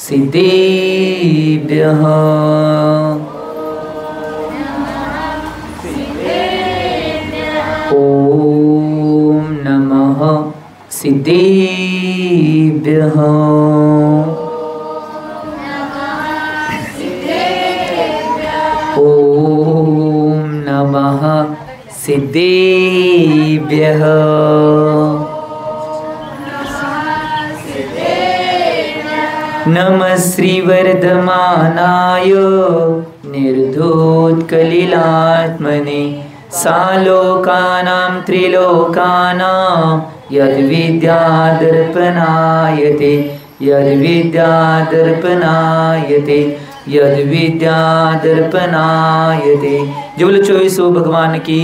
सिद्धेभ्यः ॐ नमः सिद्धेभ्यः ॐ नमः सिद्धेभ्यः नमः श्रीवर्धमानाय निर्धूतकलिलात्मने सालोकानां त्रिलोकानां यद्विद्यादर्पणायते यद्विद्यादर्पणायते यद्विद्यादर्पणायते। जय बोलो 24 भगवान की।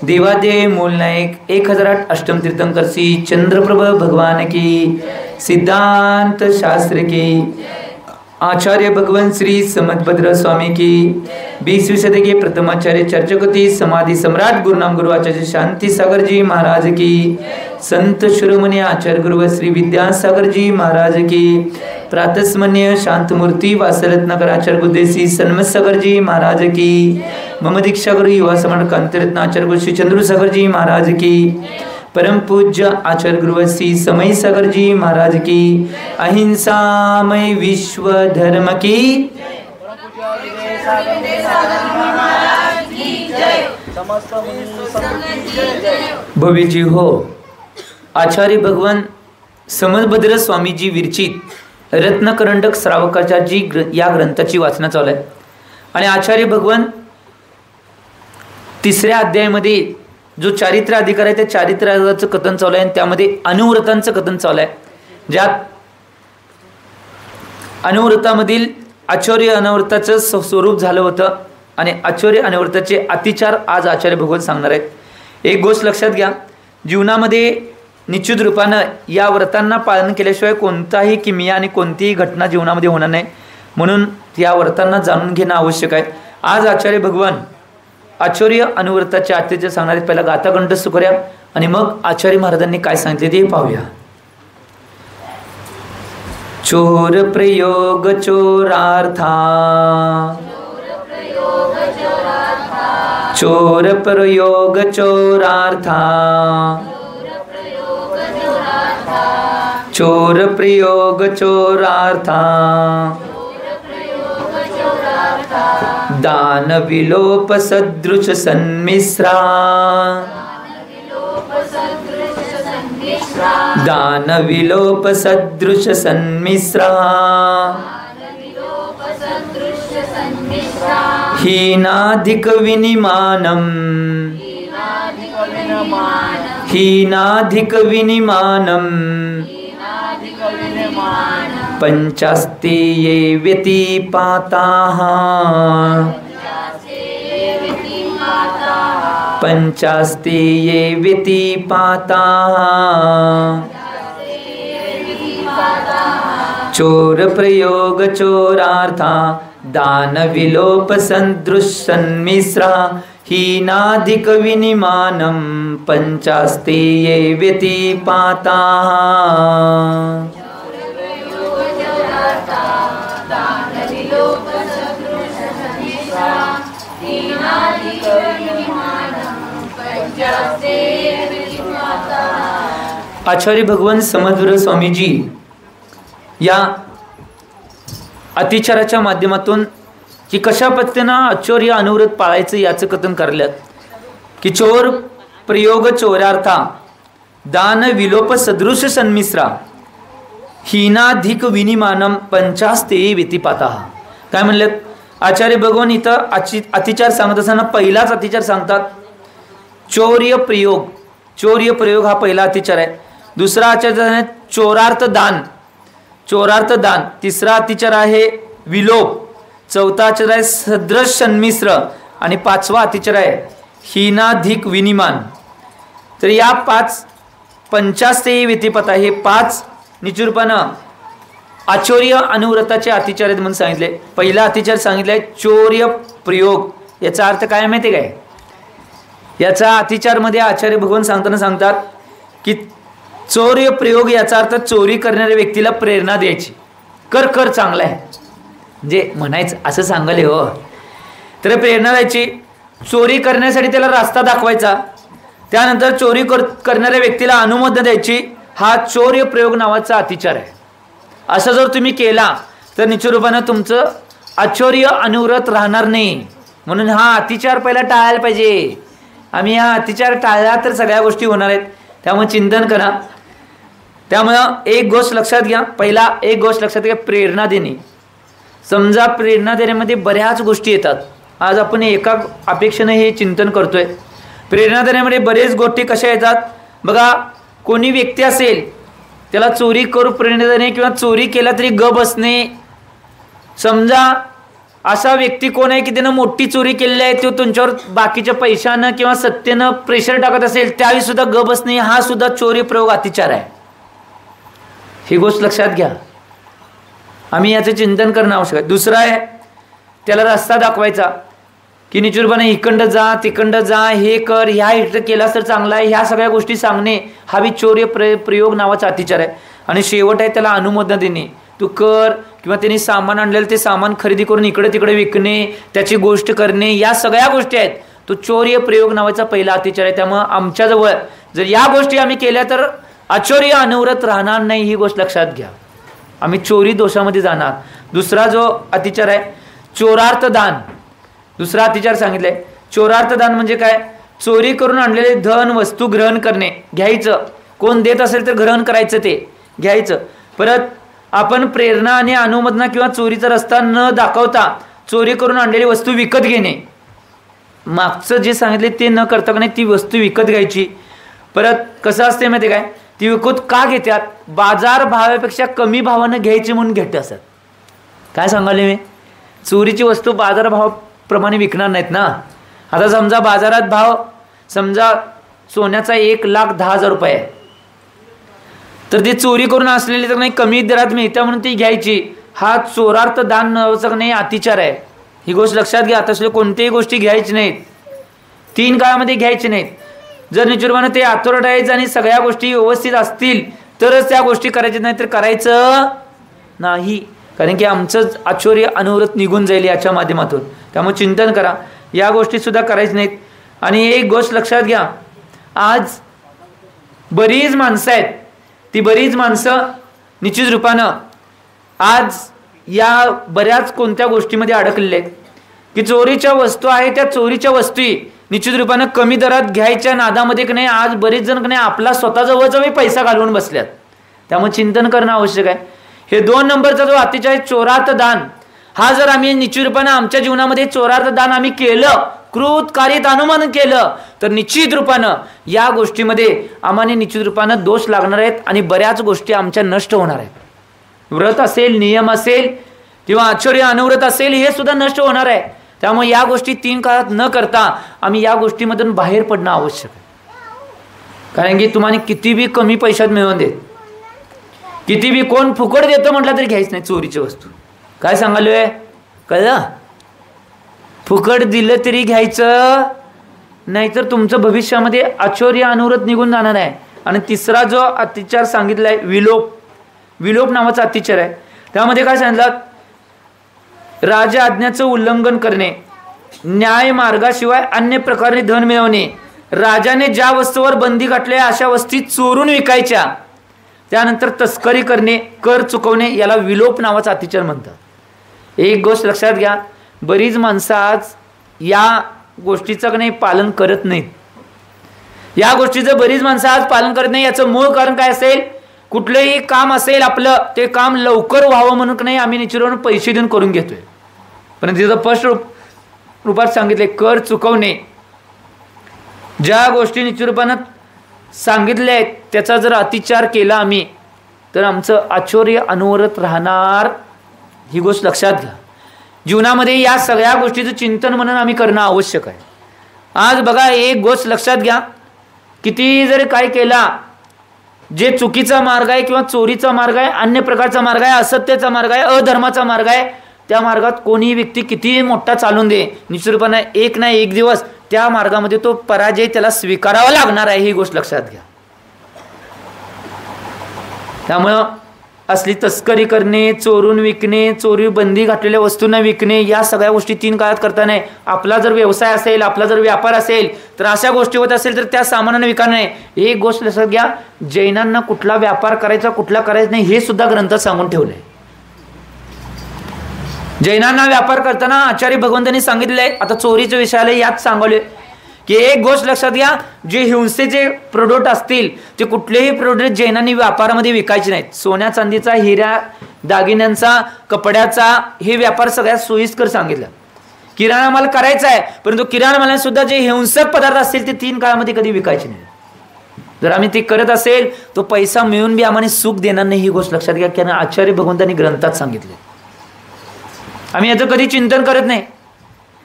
देवादेव मूल नायक 1008 अष्टम तीर्थंकर श्री चंद्रप्रभ भगवान की। सिद्धांत शास्त्र की आचार्य भगवान श्री समदभद्र स्वामी की। 20वीं सदी के प्रथम आचार्य चर्चकति समाधि सम्राट गुरुनाम गुरु आचार्य शांति सागर जी महाराज की। संत शिरोमणि आचार्य गुरु श्री विद्यासागर जी महाराज की। प्रातस्मन्य शांतमूर्ति वासरत्नाकर आचार्य गुरुदेसी सन्मत सागर जी महाराज की। मम दीक्षा गुरु युवा समर्थ कांतिरत्न आचार्य गुरु श्री चंद्र सागर जी महाराज की। परम पूज्य आचार्य गुरु श्री समय सागर जी महाराज की। अहिंसामय विश्व धर्म की। भव्य जी हो। आचार्य भगवान समदभद्र स्वामी जी विरचित रत्नकरंडक श्रावकाच्या जी या ग्रंथाची वाचना चालू आहे आणि आचार्य भगवान तिसऱ्या अध्यायामध्ये जो चारित्र्य अधिकार आहे त्या चारित्र्याचं कथन चालू आहे आणि त्यामध्ये अनुव्रतांचं कथन चालू आहे। ज्यात अनुव्रतामधील आचार्य अनव्रताचं स्वरूप झालं होतं आणि आचार्य अनव्रताचे अतिचार आज आचार्य भगवान सांगणार आहेत। एक गोष्ट लक्षात घ्या, जीवनामध्ये निश्चित रूपानं या व्रतांना पालन केल्याशिवाय कोणताही किमिया आणि कोणतीही घटना जीवनामध्ये होणार नाही, म्हणून या व्रतांना जाणून घेणं आवश्यक आहे। आज आचार्य भगवान आचार्य अनुव्रताचे अतिचार सांगणार आहेत। पहिला गाथाकंठ सुकर्या आणि मग आचार्य महाराजांनी काय सांगितले ते पाहूया। चोर प्रयोग चोरार्था चोर प्रयोग चोरार्था चोर प्रयोग चोरार्था दान विलोप सदृश सन्मिश्रा दान विलोप सदृश सन्मिश्रा हीनाधिक विनिमानम् हीनाधिक विनिमानम् पंचास्ते ये व्यतिपाताः पंचास्ते ये व्यतिपाताः चोर प्रयोग चोरार्था दान विलोप सदृशन्मिश्रा हीनाधिक विनिमानं पंचास्ते ये व्यतिपाताः। आचार्य भगवान समदभद्र स्वामीजी या अतिचाराच्या माध्यमातून की कशा पद्धतीने आचार्य अनुव्रत पाळायचं याचं कथन करल्यात की चोर प्रयोग चोरार्था दान विलोप सदृश सन्मिश्रा हीनाधिक विनिमानम पंचास्ते व्यतिपाताः। काय म्हणलेत आचार्य भगवान इथं अतिचार सांगत असताना पहिलाच अतिचार सांगतात चौर्य प्रयोग। चौर्य प्रयोग हा पहिला अतिचार आहे। दुसरा अतिचार आहे चोरार्थ दान, चोरार्थ दान। तिसरा अतिचार आहे विलोप। चौथा अतिचार आहे सदृश सन्मिश्र आणि पाचवा अतिचार आहे हीनाधिक विनिमान। तर या पाच पंचास्ते व्यतिपाता हे पाच निचूरपणा आचार्य अनुव्रताचे अतिचार आहेत म्हणून सांगितले। पहिला अतिचार सांगितलाय चौर्य प्रयोग। याचा अर्थ काय माहिती काय? याचा अतिचार मध्ये आचार्य भगवान सांगतात की चौर्य प्रयोग याचा अर्थ चोरी करणाऱ्या व्यक्तीला प्रेरणा द्यायची। कर कर चांगलं आहे, म्हणजे म्हणायचं असं सांगाले हो. तर प्रेरणा द्यायची, चोरी करण्यासाठी त्याला रस्ता दाखवायचा, त्यानंतर चोरी करणाऱ्या व्यक्तीला अनुमोदन द्यायची. हा चौर्य प्रयोग नावाचा अतिचार आहे. असं जर तुम्ही केला तर निश्चित रूपानं तुमचं आचौर्य अनुव्रत राहणार नाही. म्हणून हा अतिचार पहिला टाळायला पाहिजे. आम्ही हा अतिचार टाळला तर सगळ्या गोष्टी होणार आहेत. त्यामुळे चिंतन करा. त्यामुळं एक गोष्ट लक्षात घ्या, पहिला एक गोष्ट लक्षात घ्या, प्रेरणा देणे. समजा प्रेरणा देण्यामध्ये बऱ्याच गोष्टी येतात. आज आपण एका अपेक्षेने हे चिंतन करतोय. प्रेरणा देण्यामध्ये बरेच गोष्टी कशा येतात बघा. कोणी व्यक्ती असेल त्याला चोरी करू प्रेरणा देणे किंवा चोरी केला तरी ग बसणे. समजा असा व्यक्ती कोण आहे की त्यानं मोठी चोरी केलेली आहे, तो तुमच्यावर बाकीच्या पैशानं किंवा सत्तेनं प्रेशर टाकत असेल, त्यावेळी सुद्धा ग बसणे हा सुद्धा चोरी प्रयोग अतिचार आहे. ही गोष्ट लक्षात घ्या. आम्ही याचं चिंतन करणं आवश्यक आहे. दुसरा आहे त्याला रस्ता दाखवायचा की निचूरपणे इकडं जा तिकडं जा, हे कर, ह्या इथं केलास तर चांगला आहे, ह्या सगळ्या गोष्टी सांगणे हा बी चौर्य प्रयोग नावाचा अतिचार आहे. आणि शेवट आहे त्याला अनुमोदन देणे. तू कर, किंवा त्यांनी सामान आणलेलं ते सामान खरेदी करून इकडे तिकडे विकणे, त्याची गोष्ट करणे, या सगळ्या गोष्टी आहेत. तो चौर्य प्रयोग नावाचा पहिला अतिचार आहे. त्यामुळं आमच्याजवळ जर या गोष्टी आम्ही केल्या तर आचौर्य अनुव्रत राहणार नाही, ही गोष्ट लक्षात घ्या. आम्ही चोरी दोषामध्ये जाणार. दुसरा जो अतिचार आहे चोरार्थ दान. दुसरा अतिचार सांगितलंय. चोरार्थ दान म्हणजे काय? चोरी करून आणलेले धन वस्तू ग्रहण करणे, घ्यायचं. कोण देत असेल तर ग्रहण करायचं, ते घ्यायचं. परत आपण प्रेरणा आणि अनुमोदना किंवा चोरीचा रस्ता न दाखवता चोरी करून आणलेली वस्तू विकत घेणे. मागचं जे सांगितले ते न करता का नाही ती वस्तू विकत घ्यायची. परत कसं असते माहिती काय, ती विकत का घेतात? बाजार भावापेक्षा कमी भावानं घ्यायची म्हणून घेत असतात. काय सांगाले मी? चोरीची वस्तू बाजार भावाप्रमाणे विकणार नाहीत ना. आता समजा बाजारात भाव समजा सोन्याचा 1,10,000 रुपये आहे, तर ती चोरी करून असलेली तर नाही कमी दरात मिळते म्हणून ती घ्यायची. हा चोरार्थ दान नावाचा नाही अतिचार आहे. ही गोष्ट लक्षात घ्या. तसले कोणत्याही गोष्टी घ्यायची नाहीत, 3 काळामध्ये घ्यायची नाहीत. जर निचूरपणे ते ऑथोराईज आणि सगळ्या गोष्टी व्यवस्थित असतील तरच त्या गोष्टी करायच्या, नाही तर करायचं नाही. कारण की आमचंच आचौर्य अनुव्रत निघून जाईल याच्या माध्यमातून. त्यामुळे चिंतन करा, या गोष्टी सुद्धा करायच्या नाहीत. आणि एक गोष्ट लक्षात घ्या, आज बरीच माणसं आहेत, ती बरीच माणसं निश्चित रूपानं आज या बऱ्याच कोणत्या गोष्टीमध्ये अडकलेले आहेत की चोरीच्या वस्तू आहे, त्या चोरीच्या वस्तू निश्चित रूपानं कमी दरात घ्यायच्या नादामध्ये की नाही आज बरेच जण की नाही आपला स्वतःजवळचा पैसा घालवून बसल्यात. त्यामुळे चिंतन करणं आवश्यक आहे. हे 2 नंबरचा जो अतिशय चोरार्थ दान, हा जर आम्ही निश्चित रूपानं आमच्या जीवनामध्ये चोरार्थ दान आम्ही केलं, कृतकार्यित अनुमान केलं, तर निश्चित रूपानं या गोष्टीमध्ये आम्हाला निश्चित रूपानं दोष लागणार आहेत आणि बऱ्याच गोष्टी आमच्या नष्ट होणार आहेत. व्रत असेल, नियम असेल किंवा आचौर्य अनुव्रत असेल, हे सुद्धा नष्ट होणार आहे. त्यामुळे या गोष्टी 3 काळात न करता आम्ही या गोष्टीमधून बाहेर पडणं आवश्यक आहे. कारण की तुम्हाला किती बी कमी पैशात मिळवून देत, किती बी कोण फुकट देतं म्हटलं तरी घ्यायच नाही चोरीची वस्तू. काय सांगालोय कळलं? फुकट दिलं तरी घ्यायचं, नाहीतर तुमचं भविष्यामध्ये आचौर्य अनुव्रत निघून जाणार आहे. आणि तिसरा जो अतिचार सांगितलाय विलोप नावाचा अतिचार आहे. त्यामध्ये काय सांगितलं? राजा आज्ञाचं उल्लंघन करणे, न्याय मार्गाशिवाय अन्य प्रकारे धन मिळवणे, राजाने ज्या वस्तूवर बंदी घातली अशा वस्तू चोरून विकायच्या, त्यानंतर तस्करी करणे, कर चुकवणे, याला विलोप नावाचा अतिचार म्हणतात. एक गोष्ट लक्षात घ्या, बरीच माणसं आज या गोष्टीचं नाही पालन करत नाहीत. या गोष्टीचं बरीच माणसं आज पालन करत नाही. याचं मूळ कारण काय असेल? कुठलंही काम असेल आपलं, ते काम लवकर व्हावं म्हणून नाही आम्ही निश्चित पैसे देऊन करून घेतोय. पण तिथं फर्स्ट रूपात सांगितले कर चुकवणे. ज्या गोष्टी निश्चित रूपानं सांगितल्या आहेत त्याचा जर अतिचार केला आम्ही तर आमचं आचौर्य अनुव्रत राहणार. ही गोष्ट लक्षात घ्या. जीवनामध्ये या सगळ्या गोष्टीचं चिंतन म्हणून आम्ही करणं आवश्यक आहे. आज बघा एक गोष्ट लक्षात घ्या, किती जरी काय केला, जे चुकीचा मार्ग आहे किंवा चोरीचा मार्ग आहे, अन्य प्रकारचा मार्ग आहे, असत्याचा मार्ग आहे, अधर्माचा मार्ग आहे, त्या मार्गात कोणीही व्यक्ती किती मोठा चालून दे, निश्चितपणे एक ना एक दिवस त्या मार्गामध्ये तो पराजय त्याला स्वीकारावा लागणार आहे. ही गोष्ट लक्षात घ्या. त्यामुळं असली तस्करी करणे, चोरून विकणे, चोरी बंदी घातलेल्या वस्तूंना विकणे, या सगळ्या गोष्टी 3 काळात करता नाही. आपला जर व्यवसाय असेल, आपला जर व्यापार असेल, तर अशा गोष्टी होत असेल तर त्या सामानाने विकणार नाही. एक गोष्ट लक्षात घ्या, जैनांना कुठला व्यापार करायचा कुठला करायचा नाही हे सुद्धा ग्रंथात सांगून ठेवलंय. जैनांना व्यापार करताना आचार्य भगवंतांनी सांगितले आहे. आता चोरीच्या विषयाला यात सांगवले की एक गोष्ट लक्षात घ्या, जे हिंसेचे प्रोडक्ट असतील ते कुठलेही प्रोडक्ट जैनांनी व्यापारामध्ये विकायचे नाहीत. सोन्या चांदीचा, हिऱ्या दागिन्यांचा, कपड्याचा हे व्यापार सगळ्यात सोयीस्कर सांगितलं. किराणा माल करायचा आहे, परंतु किराणा मालात सुद्धा जे हिंसक पदार्थ असतील ते 3 काळामध्ये कधी विकायचे नाही. जर आम्ही ते करत असेल तो पैसा मिळून बी आम्हाला सुख देणार नाही. ही गोष्ट लक्षात घ्या, कारण आचार्य भगवंतांनी ग्रंथात सांगितले. आम्ही याचं कधी चिंतन करत नाही.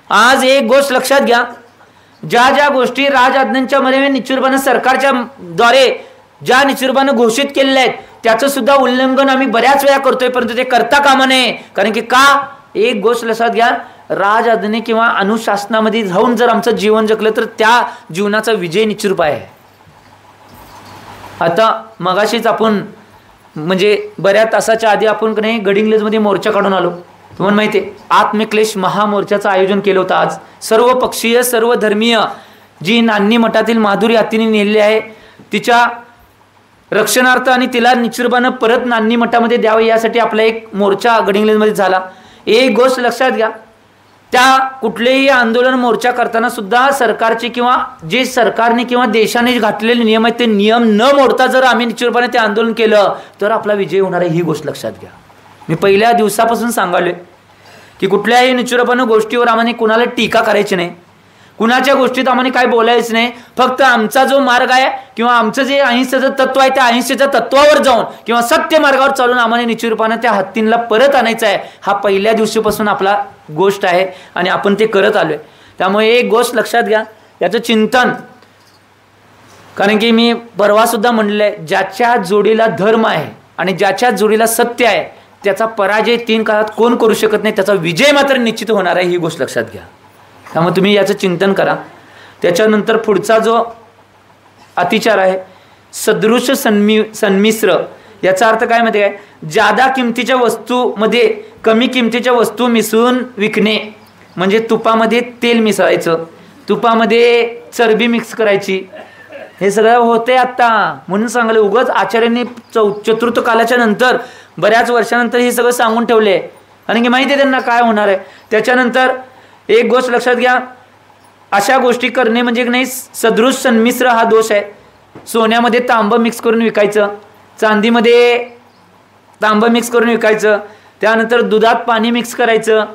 आज एक गोष्ट लक्षात घ्या, ज्या ज्या गोष्टी राजआज्ञांच्या मध्ये निश्चितपणे सरकारच्या द्वारे ज्या निश्चितपणे घोषित केलेल्या आहेत त्याचं सुद्धा उल्लंघन आम्ही बऱ्याच वेळा करतोय, परंतु ते करता कामा नये. कारण की का, एक गोष्ट लक्षात घ्या, राजआज्ञे किंवा अनुशासनामध्ये राहून जर आमचं जीवन जगलं तर त्या जीवनाचा विजय निश्चित आहे. आता मगाशीच आपण म्हणजे बऱ्याच तासाच्या आधी आपण नाही गडिंग्लजमध्ये मोर्चा काढून आलो. तुम्हाला माहिती आहे, आत्मक्लेश महामोर्चाचं आयोजन केलं होतं. आज सर्व पक्षीय सर्व धर्मीय जी नान्नी मठातील माधुरी आत्तीने नेलेली आहे तिच्या रक्षणार्थ आणि तिला निश्चितपणे परत नान्नी मठामध्ये द्यावं यासाठी आपला एक मोर्चा गडिंग्लजमध्ये झाला. एक गोष्ट लक्षात घ्या, त्या कुठलेही आंदोलन मोर्चा करताना सुद्धा सरकारचे किंवा जे सरकारने किंवा देशाने घातलेले नियम आहेत ते नियम न मोडता जर आम्ही निश्चितपणे ते आंदोलन केलं तर आपला विजय होणार आहे. ही गोष्ट लक्षात घ्या. मी पहिल्या दिवसापासून सांगालोय की कुठल्याही निश्चितपणे गोष्टीवर आम्हाला कुणाला टीका करायची नाही, कुणाच्या गोष्टीत आम्हाला काय बोलायचं नाही. फक्त आमचा जो मार्ग आहे किंवा आमचं जे अहिंसेचं तत्व आहे त्या अहिंसेच्या तत्वावर जाऊन किंवा सत्य मार्गावर चालून आम्हाला निश्चितपणे त्या हत्तींना परत आणायचं आहे. हा पहिल्या दिवशीपासून आपला गोष्ट आहे आणि आपण ते करत आलोय. त्यामुळे एक गोष्ट लक्षात घ्या, याचं चिंतन, कारण की मी परवा सुद्धा म्हणलेलं आहे, ज्याच्या जोडीला धर्म आहे आणि ज्याच्या जोडीला सत्य आहे त्याचा पराजय 3 काळात कोण करू शकत नाही, त्याचा विजय मात्र निश्चित होणार आहे. ही गोष्ट लक्षात घ्या. त्यामुळे तुम्ही याचं चिंतन करा. त्याच्यानंतर पुढचा जो अतिचार आहे सदृश सन्मिश्र, याचा अर्थ काय माहिती आहे, जादा किमतीच्या वस्तूमध्ये कमी किमतीच्या वस्तू मिसळून विकणे. म्हणजे तुपामध्ये तेल मिसळायचं, तुपामध्ये चरबी मिक्स करायची, हे सगळं होते आता. म्हणून सांगले उगाच आचार्यांनी चतुर्थ कालाच्या नंतर बऱ्याच वर्षानंतर हे सगळं सांगून ठेवले आणि की माहिती आहे त्यांना काय होणार आहे. त्याच्यानंतर एक गोष्ट लक्षात घ्या, अशा गोष्टी करणे म्हणजे नाही सदृश सन्मिश्र हा दोष आहे. सोन्यामध्ये तांब मिक्स करून विकायचं, चांदीमध्ये तांब मिक्स करून विकायचं, त्यानंतर दुधात पाणी मिक्स करायचं,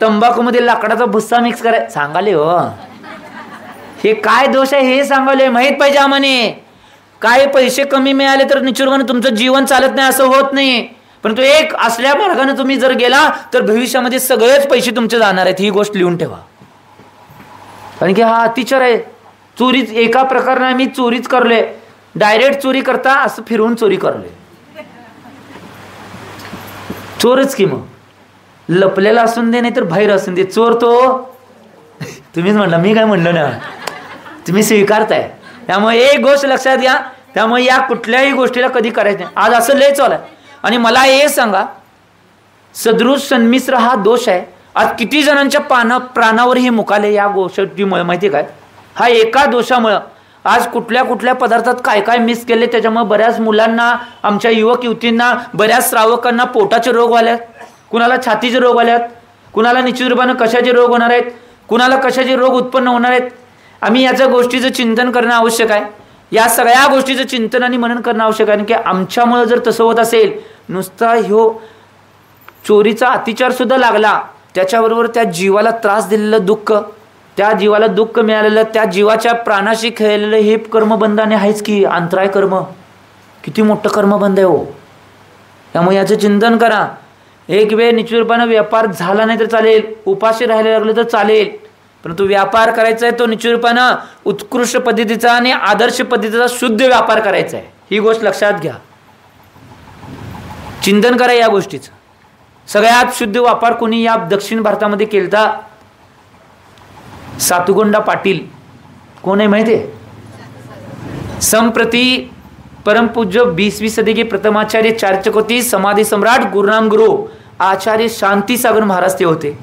तंबाखूमध्ये लाकडाचा भुस्सा मिक्स करायचा. सांगाले हो हे काय दोष आहे हे सांगाले, माहीत पाहिजे आम्हाने. काय पैसे कमी मिळाले तर निश्चितपणे तुमचं जीवन चालत नाही असं होत नाही, परंतु एक असल्या मार्गाने तुम्ही जर गेला तर भविष्यामध्ये सगळेच पैसे तुमचे जाणार आहेत. ही गोष्ट लिहून ठेवा, कारण की हा अतिचार आहे. चोरीच एका प्रकाराने आम्ही चोरीच करले, डायरेक्ट चोरी करता असं फिरवून चोरी करले, चोरच की मग लपलेला असून दे नाही तर बाहेर असून दे, चोर तो तुम्हीच म्हणला, मी काय म्हणलं ना, तुम्ही स्वीकारताय. त्यामुळे एक गोष्ट लक्षात घ्या, त्यामुळे या कुठल्याही गोष्टीला कधी करायचं नाही. आज असं लय चालू आहे. आणि मला हे सांगा, सदृश सन्मिश्र हा दोष आहे. आज किती जणांच्या प्राणावर हे मुकाले या गोष्टीमुळे, माहिती काय, हा एका दोषामुळं. आज कुठल्या कुठल्या पदार्थात काय काय मिस केले त्याच्यामुळे बऱ्याच मुलांना, आमच्या युवक युवतींना, बऱ्याच श्रावकांना पोटाचे रोग आल्यात, कुणाला छातीचे रोग आल्यात, कुणाला निश्चित रूपानं कशाचे रोग होणार आहेत, कुणाला कशाचे रोग उत्पन्न होणार आहेत. आम्ही याच्या गोष्टीचं चिंतन करणं आवश्यक आहे. या सगळ्या गोष्टीचं चिंतन आणि मनन करणं आवश्यक आहे. की आमच्यामुळं जर तसं होत असेल, नुसता ह्यो चोरीचा अतिचार सुद्धा लागला, त्याच्याबरोबर त्या जीवाला त्रास दिलेलं दुःख, त्या जीवाला दुःख मिळालेलं, त्या जीवाच्या प्राणाशी खेळलेलं हे कर्मबंधाने आहेच की. अंतराय कर्म किती मोठं कर्मबंध आहे हो. त्यामुळे याचं चिंतन करा. एक वेळ निश्चितपणे व्यापार झाला नाही तर चालेल, उपाशी राहायला लागलं तर चालेल, परंतु व्यापार करायचा आहे तो निश्चितपणे उत्कृष्ट पद्धतीचा आणि आदर्श पद्धतीचा शुद्ध व्यापार करायचा आहे. ही गोष्ट लक्षात घ्या, चिंतन करा या गोष्टीचं. सगळ्यात शुद्ध व्यापार कोणी या दक्षिण भारतामध्ये केलता, सातुगोंडा पाटील. कोण आहे माहिती आहे? संप्रती परमपूज्य 20वीं सदी के प्रथमाचार्य चार्चकोती समाधी सम्राट गुरुनाम गुरु आचार्य शांतीसागर महाराज ते होते.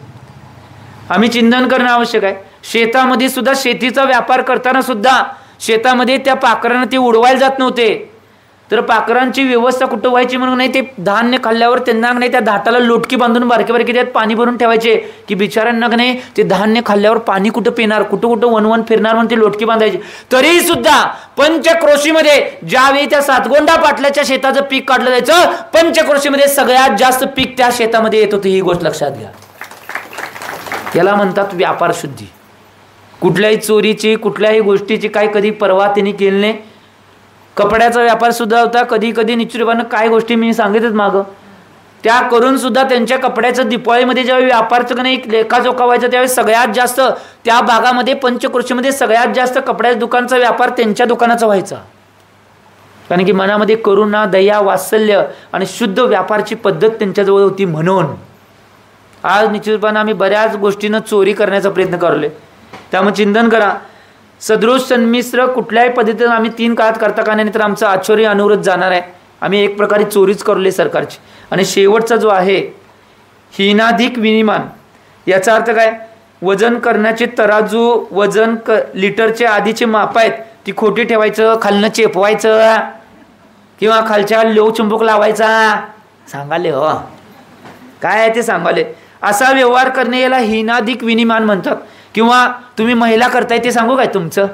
आम्ही चिंतन करणं आवश्यक आहे. शेतामध्ये सुद्धा शेतीचा व्यापार करताना सुद्धा शेतामध्ये त्या पाखरांना ते उडवायला जात नव्हते. तर पाखरांची व्यवस्था कुठं व्हायची म्हणून नाही, ते धान्य खाल्ल्यावर त्यांना नाही त्या धाटाला लोटकी बांधून बारके बारके त्यात पाणी भरून ठेवायचे की बिचाऱ्यांना नाही ते धान्य खाल्ल्यावर पाणी कुठं पिणार, कुठं कुठं वनवन फिरणार म्हणून ते लोटकी बांधायची. तरी सुद्धा पंचक्रोशीमध्ये ज्यावेळी त्या सातगोंडा पाटलाच्या शेताचं पीक काढलं जायचं, पंचक्रोशीमध्ये सगळ्यात जास्त पीक त्या शेतामध्ये येत होतं. ही गोष्ट लक्षात घ्या. याला म्हणतात व्यापार शुद्धी. कुठल्याही चोरीची कुठल्याही गोष्टीची काय कधी पर्वा त्यांनी केली नाही. कपड्याचा व्यापार सुद्धा होता. कधी कधी निश्चितपणे काय गोष्टी मी सांगितच मागं त्या करून सुद्धा त्यांच्या कपड्याचं दिपाळीमध्ये ज्यावेळी व्यापारचं नाही एक लेखाजोखा व्हायचा त्यावेळी सगळ्यात जास्त त्या भागामध्ये पंचक्रोशीमध्ये सगळ्यात जास्त कपड्याच्या दुकानाचा व्यापार त्यांच्या दुकानाचा व्हायचा. कारण की मनामध्ये करुणा, दया, वात्सल्य आणि शुद्ध व्यापारची पद्धत त्यांच्याजवळ होती. म्हणून आज निश्चितपणे आम्ही बऱ्याच गोष्टींना चोरी करण्याचा प्रयत्न करलोय. त्यामुळे चिंतन करा. सदृश सन्मिश्र कुठल्याही पद्धतीने आम्ही 3 काळात करता का नाही, तर आमचं आश्चर्य अनुरोध जाणार आहे. आम्ही एक प्रकारे चोरीच करले सरकारची. आणि शेवटचा जो आहे हीनाधिक विनिमान, याचा अर्थ काय? वजन करण्याचे तराजू, वजन लिटरचे आधीचे माप आहेत ती खोटी ठेवायचं, खालनं चेपवायचं किंवा खालच्या लेव चुंबक लावायचा. सांगाले हो काय आहे ते सांगाले. असा व्यवहार करणे याला हीनाधिक विनिमान म्हणतात. किंवा तुम्ही महिला करताय ते सांगू काय तुमचं.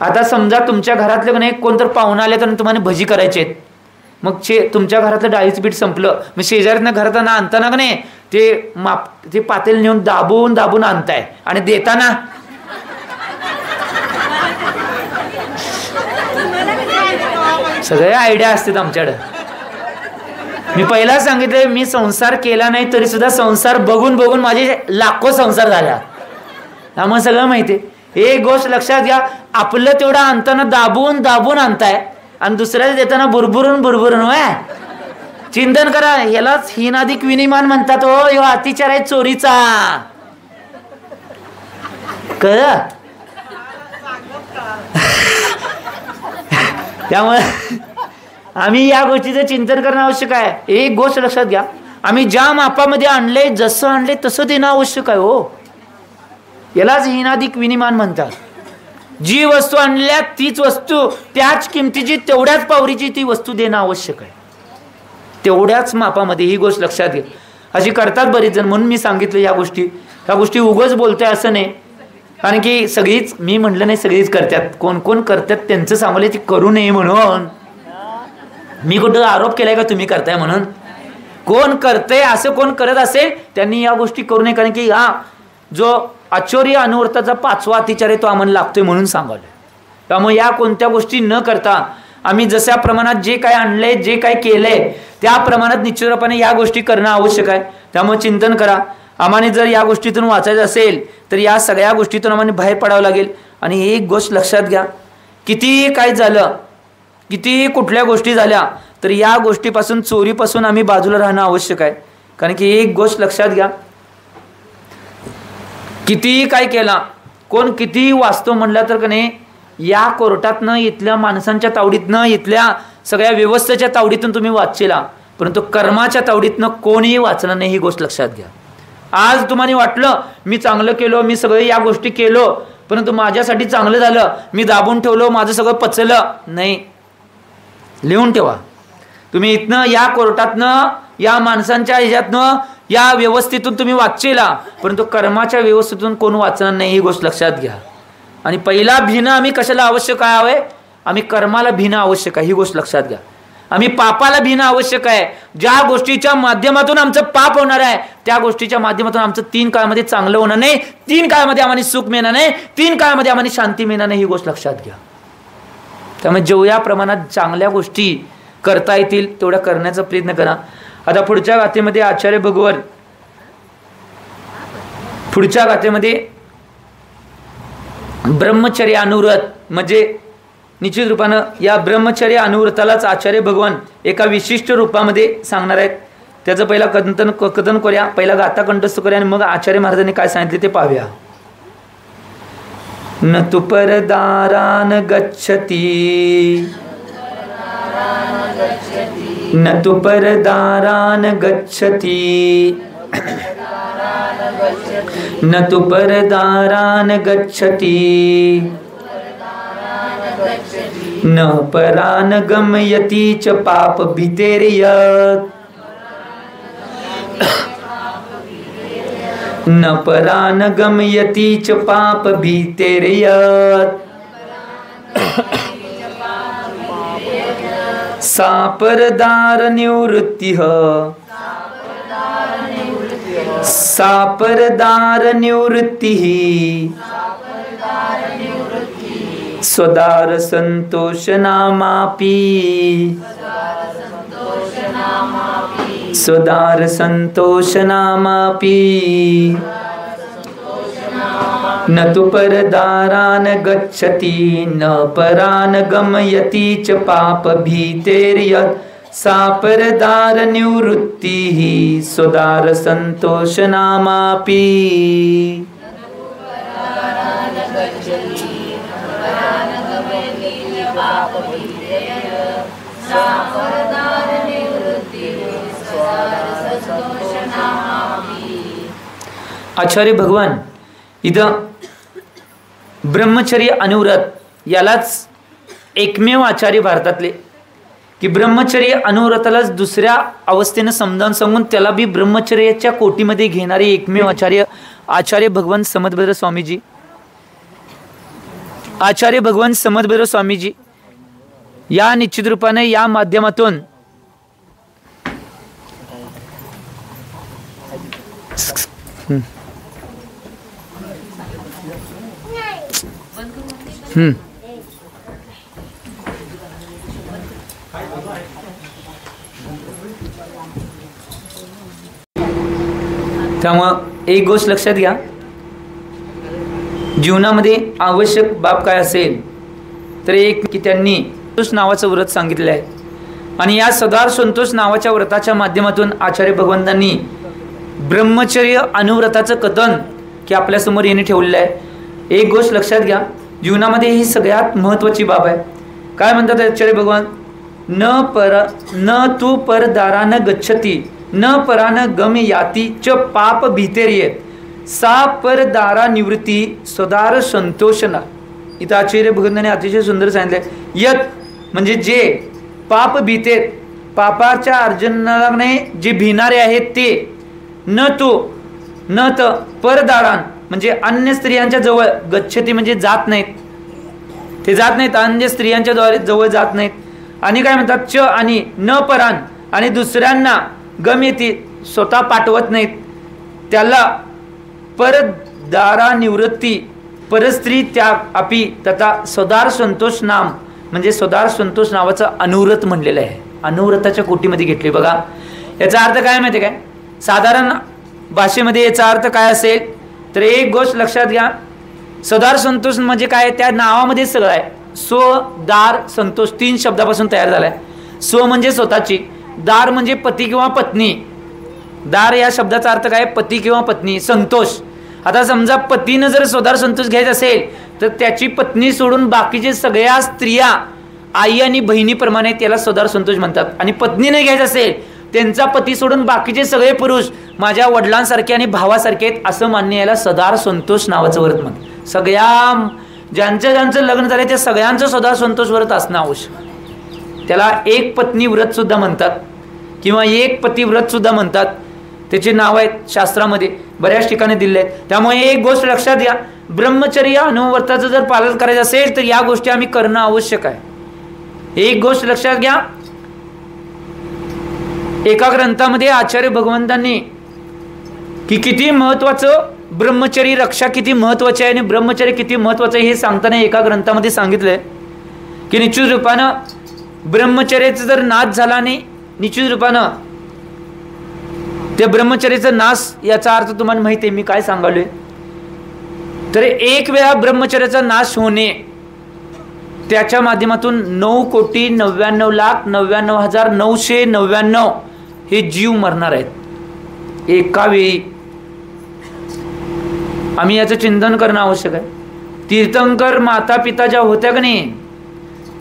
आता समजा तुमच्या घरातलं नाही कोणतर पाहुणा आले तर तुम्हाला भजी करायचे आहेत. मग तुमच्या घरातलं डाळीचं पीठ संपलं, मग शेजारीनं घरातना आणताना का नाही ते पातेल नेऊन दाबून दाबून आणताय आणि देताना सगळे आयडिया असतात आमच्याकडे. मी पहिला सांगितलं मी संसार केला नाही तरी सुद्धा संसार बघून बघून माझे लाखो संसार झाला. आम्हाला सगळं माहिती आहे. एक गोष्ट लक्षात घ्या, आपलं तेवढं आणताना दाबून दाबून आणताय आणि दुसऱ्याला देताना बुरबुरून बुरबुरून. होय चिंतन करा. यालाच हीनाधिक विनिमान म्हणतात. हो ह्यो अतिचार आहे चोरीचा. कळलं? त्यामुळे आम्ही या गोष्टीचं चिंतन करणं आवश्यक आहे. एक गोष्ट लक्षात घ्या, आम्ही ज्या मापामध्ये आणले जसं आणले तसं देणं आवश्यक आहे. हो यालाच हीनाधिक विनिमान म्हणतात. जी वस्तू आणल्या तीच वस्तू त्याच किमतीची तेवढ्याच पावरीची ती वस्तू देणं आवश्यक आहे, तेवढ्याच मापामध्ये. ही गोष्ट लक्षात घ्या. अशी करतात बरीच जण. म्हणून मी सांगितलं या गोष्टी उगाच बोलतोय असं नाही. कारण की सगळीच मी म्हटलं नाही सगळीच करतात. कोण कोण करतात त्यांचं सांगले ते करू नये म्हणून. मी कुठं आरोप केलाय का तुम्ही करताय म्हणून. कोण करतंय असं कोण करत असेल त्यांनी या गोष्टी करू नये. कारण की हा जो आचौर्य अनुवर्ताचा 5वा अतिचार आहे तो आम्हाला लागतोय म्हणून सांगायला. त्यामुळे या कोणत्या गोष्टी न करता आम्ही जशा प्रमाणात जे काय आणलंय जे काय केलंय त्या प्रमाणात निश्चितपणे या गोष्टी करणं आवश्यक आहे. त्यामुळे चिंतन करा. आम्हाला जर या गोष्टीतून वाचायचं असेल तर या सगळ्या गोष्टीतून आम्हाला बाहेर पडावं लागेल. आणि एक गोष्ट लक्षात घ्या, किती काय झालं, किती कुठल्या गोष्टी झाल्या तर या गोष्टीपासून चोरीपासून आम्ही बाजूला राहणं आवश्यक आहे. कारण की एक गोष्ट लक्षात घ्या, कितीही काय केला कोण कितीही वाचतो म्हणला तर का नाही या कोर्टातनं इथल्या माणसांच्या तावडीतनं इथल्या सगळ्या व्यवस्थेच्या तावडीतून तुम्ही वाचशीला, परंतु कर्माच्या तावडीतनं कोणीही वाचलं नाही. ही गोष्ट लक्षात घ्या. आज तुम्हाला वाटलं मी चांगलं केलो, मी सगळे या गोष्टी केलो, परंतु माझ्यासाठी चांगलं झालं, मी दाबून ठेवलो, माझं सगळं पचलं नाही. लिहून ठेवा. तुम्ही इथनं या कोर्टातनं या माणसांच्या ह्याच्यातनं या व्यवस्थेतून तुम्ही वाचेला, परंतु कर्माच्या व्यवस्थेतून कोण वाचणार नाही. ही गोष्ट लक्षात घ्या. आणि पहिला भिणं आम्ही कशाला आवश्यक आहे? आम्ही कर्माला भिणं आवश्यक आहे. ही गोष्ट लक्षात घ्या. आम्ही पापाला भिणं आवश्यक आहे. ज्या गोष्टीच्या माध्यमातून आमचं पाप होणार आहे त्या गोष्टीच्या माध्यमातून आमचं 3 काळामध्ये चांगलं होणार नाही, 3 काळामध्ये आम्हाला सुख मिळणार नाही, 3 काळामध्ये आम्हाला शांती मिळणार नाही. ही गोष्ट लक्षात घ्या. त्यामुळे जेवढ्या प्रमाणात चांगल्या गोष्टी करता येतील तेवढ्या करण्याचा प्रयत्न करा. आता पुढच्या गाथेमध्ये आचार्य भगवान पुढच्या गाथेमध्ये ब्रह्मचर्य अनुव्रत म्हणजे निश्चित रूपानं या ब्रह्मचर्य अनुव्रतालाच आचार्य भगवान एका विशिष्ट रूपामध्ये सांगणार आहेत. त्याचं पहिला कथन करूया, पहिला गाथा कंठस्थ करूया आणि मग आचार्य महाराजांनी काय सांगितले ते पाहूया. न तु परदारान गच्छती न तु परदारान् गच्छति न तु परदारान् गच्छति न परान् गमयति च पापभीतेर्यत् न परान् गमयति च पापभीतेर्यत् सा परदारनिवृत्तिः सा परदारनिवृत्तिः स्वदार संतोषनामापि स्वदार संतोषनामापि न तु परदारान् गच्छति न परान् गमयति च पापभीतेर्यत् सा परदारनिवृत्तिः स्वदार संतोषनामापि आचार्य भगवान इथं ब्रह्मचर्य अनुव्रत यालाच एकमेव आचार्य भारतातले की ब्रह्मचर्य अनुव्रतालाच दुसऱ्या अवस्थेनं समजावून सांगून त्याला बी ब्रह्मचर्याच्या कोटीमध्ये घेणारे एकमेव आचार्य भगवान समदभद्र स्वामीजी आचार्य भगवान समदभद्र स्वामीजी या निश्चित रूपाने या माध्यमातून त्यामुळं एक गोष्ट लक्षात घ्या, जीवनामध्ये आवश्यक बाब काय असेल तर एक की त्यांनी संतोष नावाचं व्रत सांगितलं आहे आणि या सदार संतोष नावाच्या व्रताच्या माध्यमातून आचार्य भगवंतांनी ब्रह्मचर्य अनुव्रताचं कथन की आपल्यासमोर येणे ठेवलेलं आहे। एक गोष्ट लक्षात घ्या, जीवनामध्ये ही सगळ्यात महत्त्वाची बाब आहे। काय म्हणतात आचार्य भगवान, न तू परदारान गच्छति न परान गम याति च पाप भीतेर्येत सा परदारा निवृत्ती सदार संतोषना। इथं आचार्य भगवंतांनी अतिशय सुंदर सांगितले, यत म्हणजे जे पाप भीतेत पापाच्या अर्जनाने जे भिणारे आहेत ते न परदारान म्हणजे अन्य स्त्रियांच्या जवळ गच्छती म्हणजे जात नाहीत, ते जात नाहीत, अन्य स्त्रियांच्या जवळ जात नाहीत। आणि काय म्हणतात च आणि न परान आणि दुसऱ्यांना गम येते स्वतः पाठवत नाहीत, त्याला परदारा निवृत्ती परस्त्री त्याग अपि तथा सदार संतोष नाम म्हणजे सदार संतोष नावाचं अनुव्रत म्हणलेलं आहे। अनुव्रताच्या कोटीमध्ये घेतले बघा। याचा अर्थ काय माहिती काय, साधारण भाषेमध्ये याचा अर्थ काय असेल तर एक गोष्ट लक्षात घ्या, सदार संतोष म्हणजे काय, त्या नावामध्ये सगळं आहे। स्व दार संतोष तीन शब्दापासून तयार झालाय। स्व म्हणजे स्वतःची, दार म्हणजे पती किंवा पत्नी, दार या शब्दाचा अर्थ काय पती किंवा पत्नी, संतोष। आता समजा पतीनं जर सदार संतोष घ्यायचा असेल तर त्याची पत्नी सोडून बाकीचे सगळ्या स्त्रिया आई आणि बहिणीप्रमाणे त्याला सदार संतोष म्हणतात। आणि पत्नीने घ्यायचं असेल त्यांचा पती सोडून बाकीचे सगळे पुरुष माझ्या वडिलांसारखे आणि भावासारखे आहेत असं मान्य याला सदार संतोष नावाचं व्रत म्हणतात। सगळ्या ज्यांचं लग्न झाले त्या सगळ्यांचं सदार संतोष व्रत असणं आवश्यक। त्याला एक पत्नी व्रत सुद्धा म्हणतात किंवा एक पती व्रत सुद्धा म्हणतात, त्याचे नाव आहेत शास्त्रामध्ये बऱ्याच ठिकाणी दिले आहेत। त्यामुळे एक गोष्ट लक्षात घ्या, ब्रह्मचर्य अनुव्रताचं जर पालन करायचं असेल तर या गोष्टी आम्ही करणं आवश्यक आहे। एक गोष्ट लक्षात घ्या, एका ग्रंथामध्ये आचार्य भगवंतांनी की किती महत्त्वाचं ब्रह्मचर्य रक्षा किती महत्त्वाची आहे आणि ब्रह्मचर्य किती महत्त्वाचं आहे हे सांगताना एका ग्रंथामध्ये सांगितलंय की निश्चित रूपानं ब्रह्मचर्याचा जर नाश झाला नाही, निश्चित रूपानं त्या ब्रह्मचर्याचा नाश याचा अर्थ तुम्हाला माहिती आहे मी काय सांगालोय, तर एक वेळा ब्रह्मचर्याचा नाश होणे त्याच्या माध्यमातून 9,99,99,999 हे जीव मरणार आहेत एका वेळी। आम्ही याचं चिंतन करणं आवश्यक आहे। तीर्थंकर माता पिता ज्या होत्या का नाही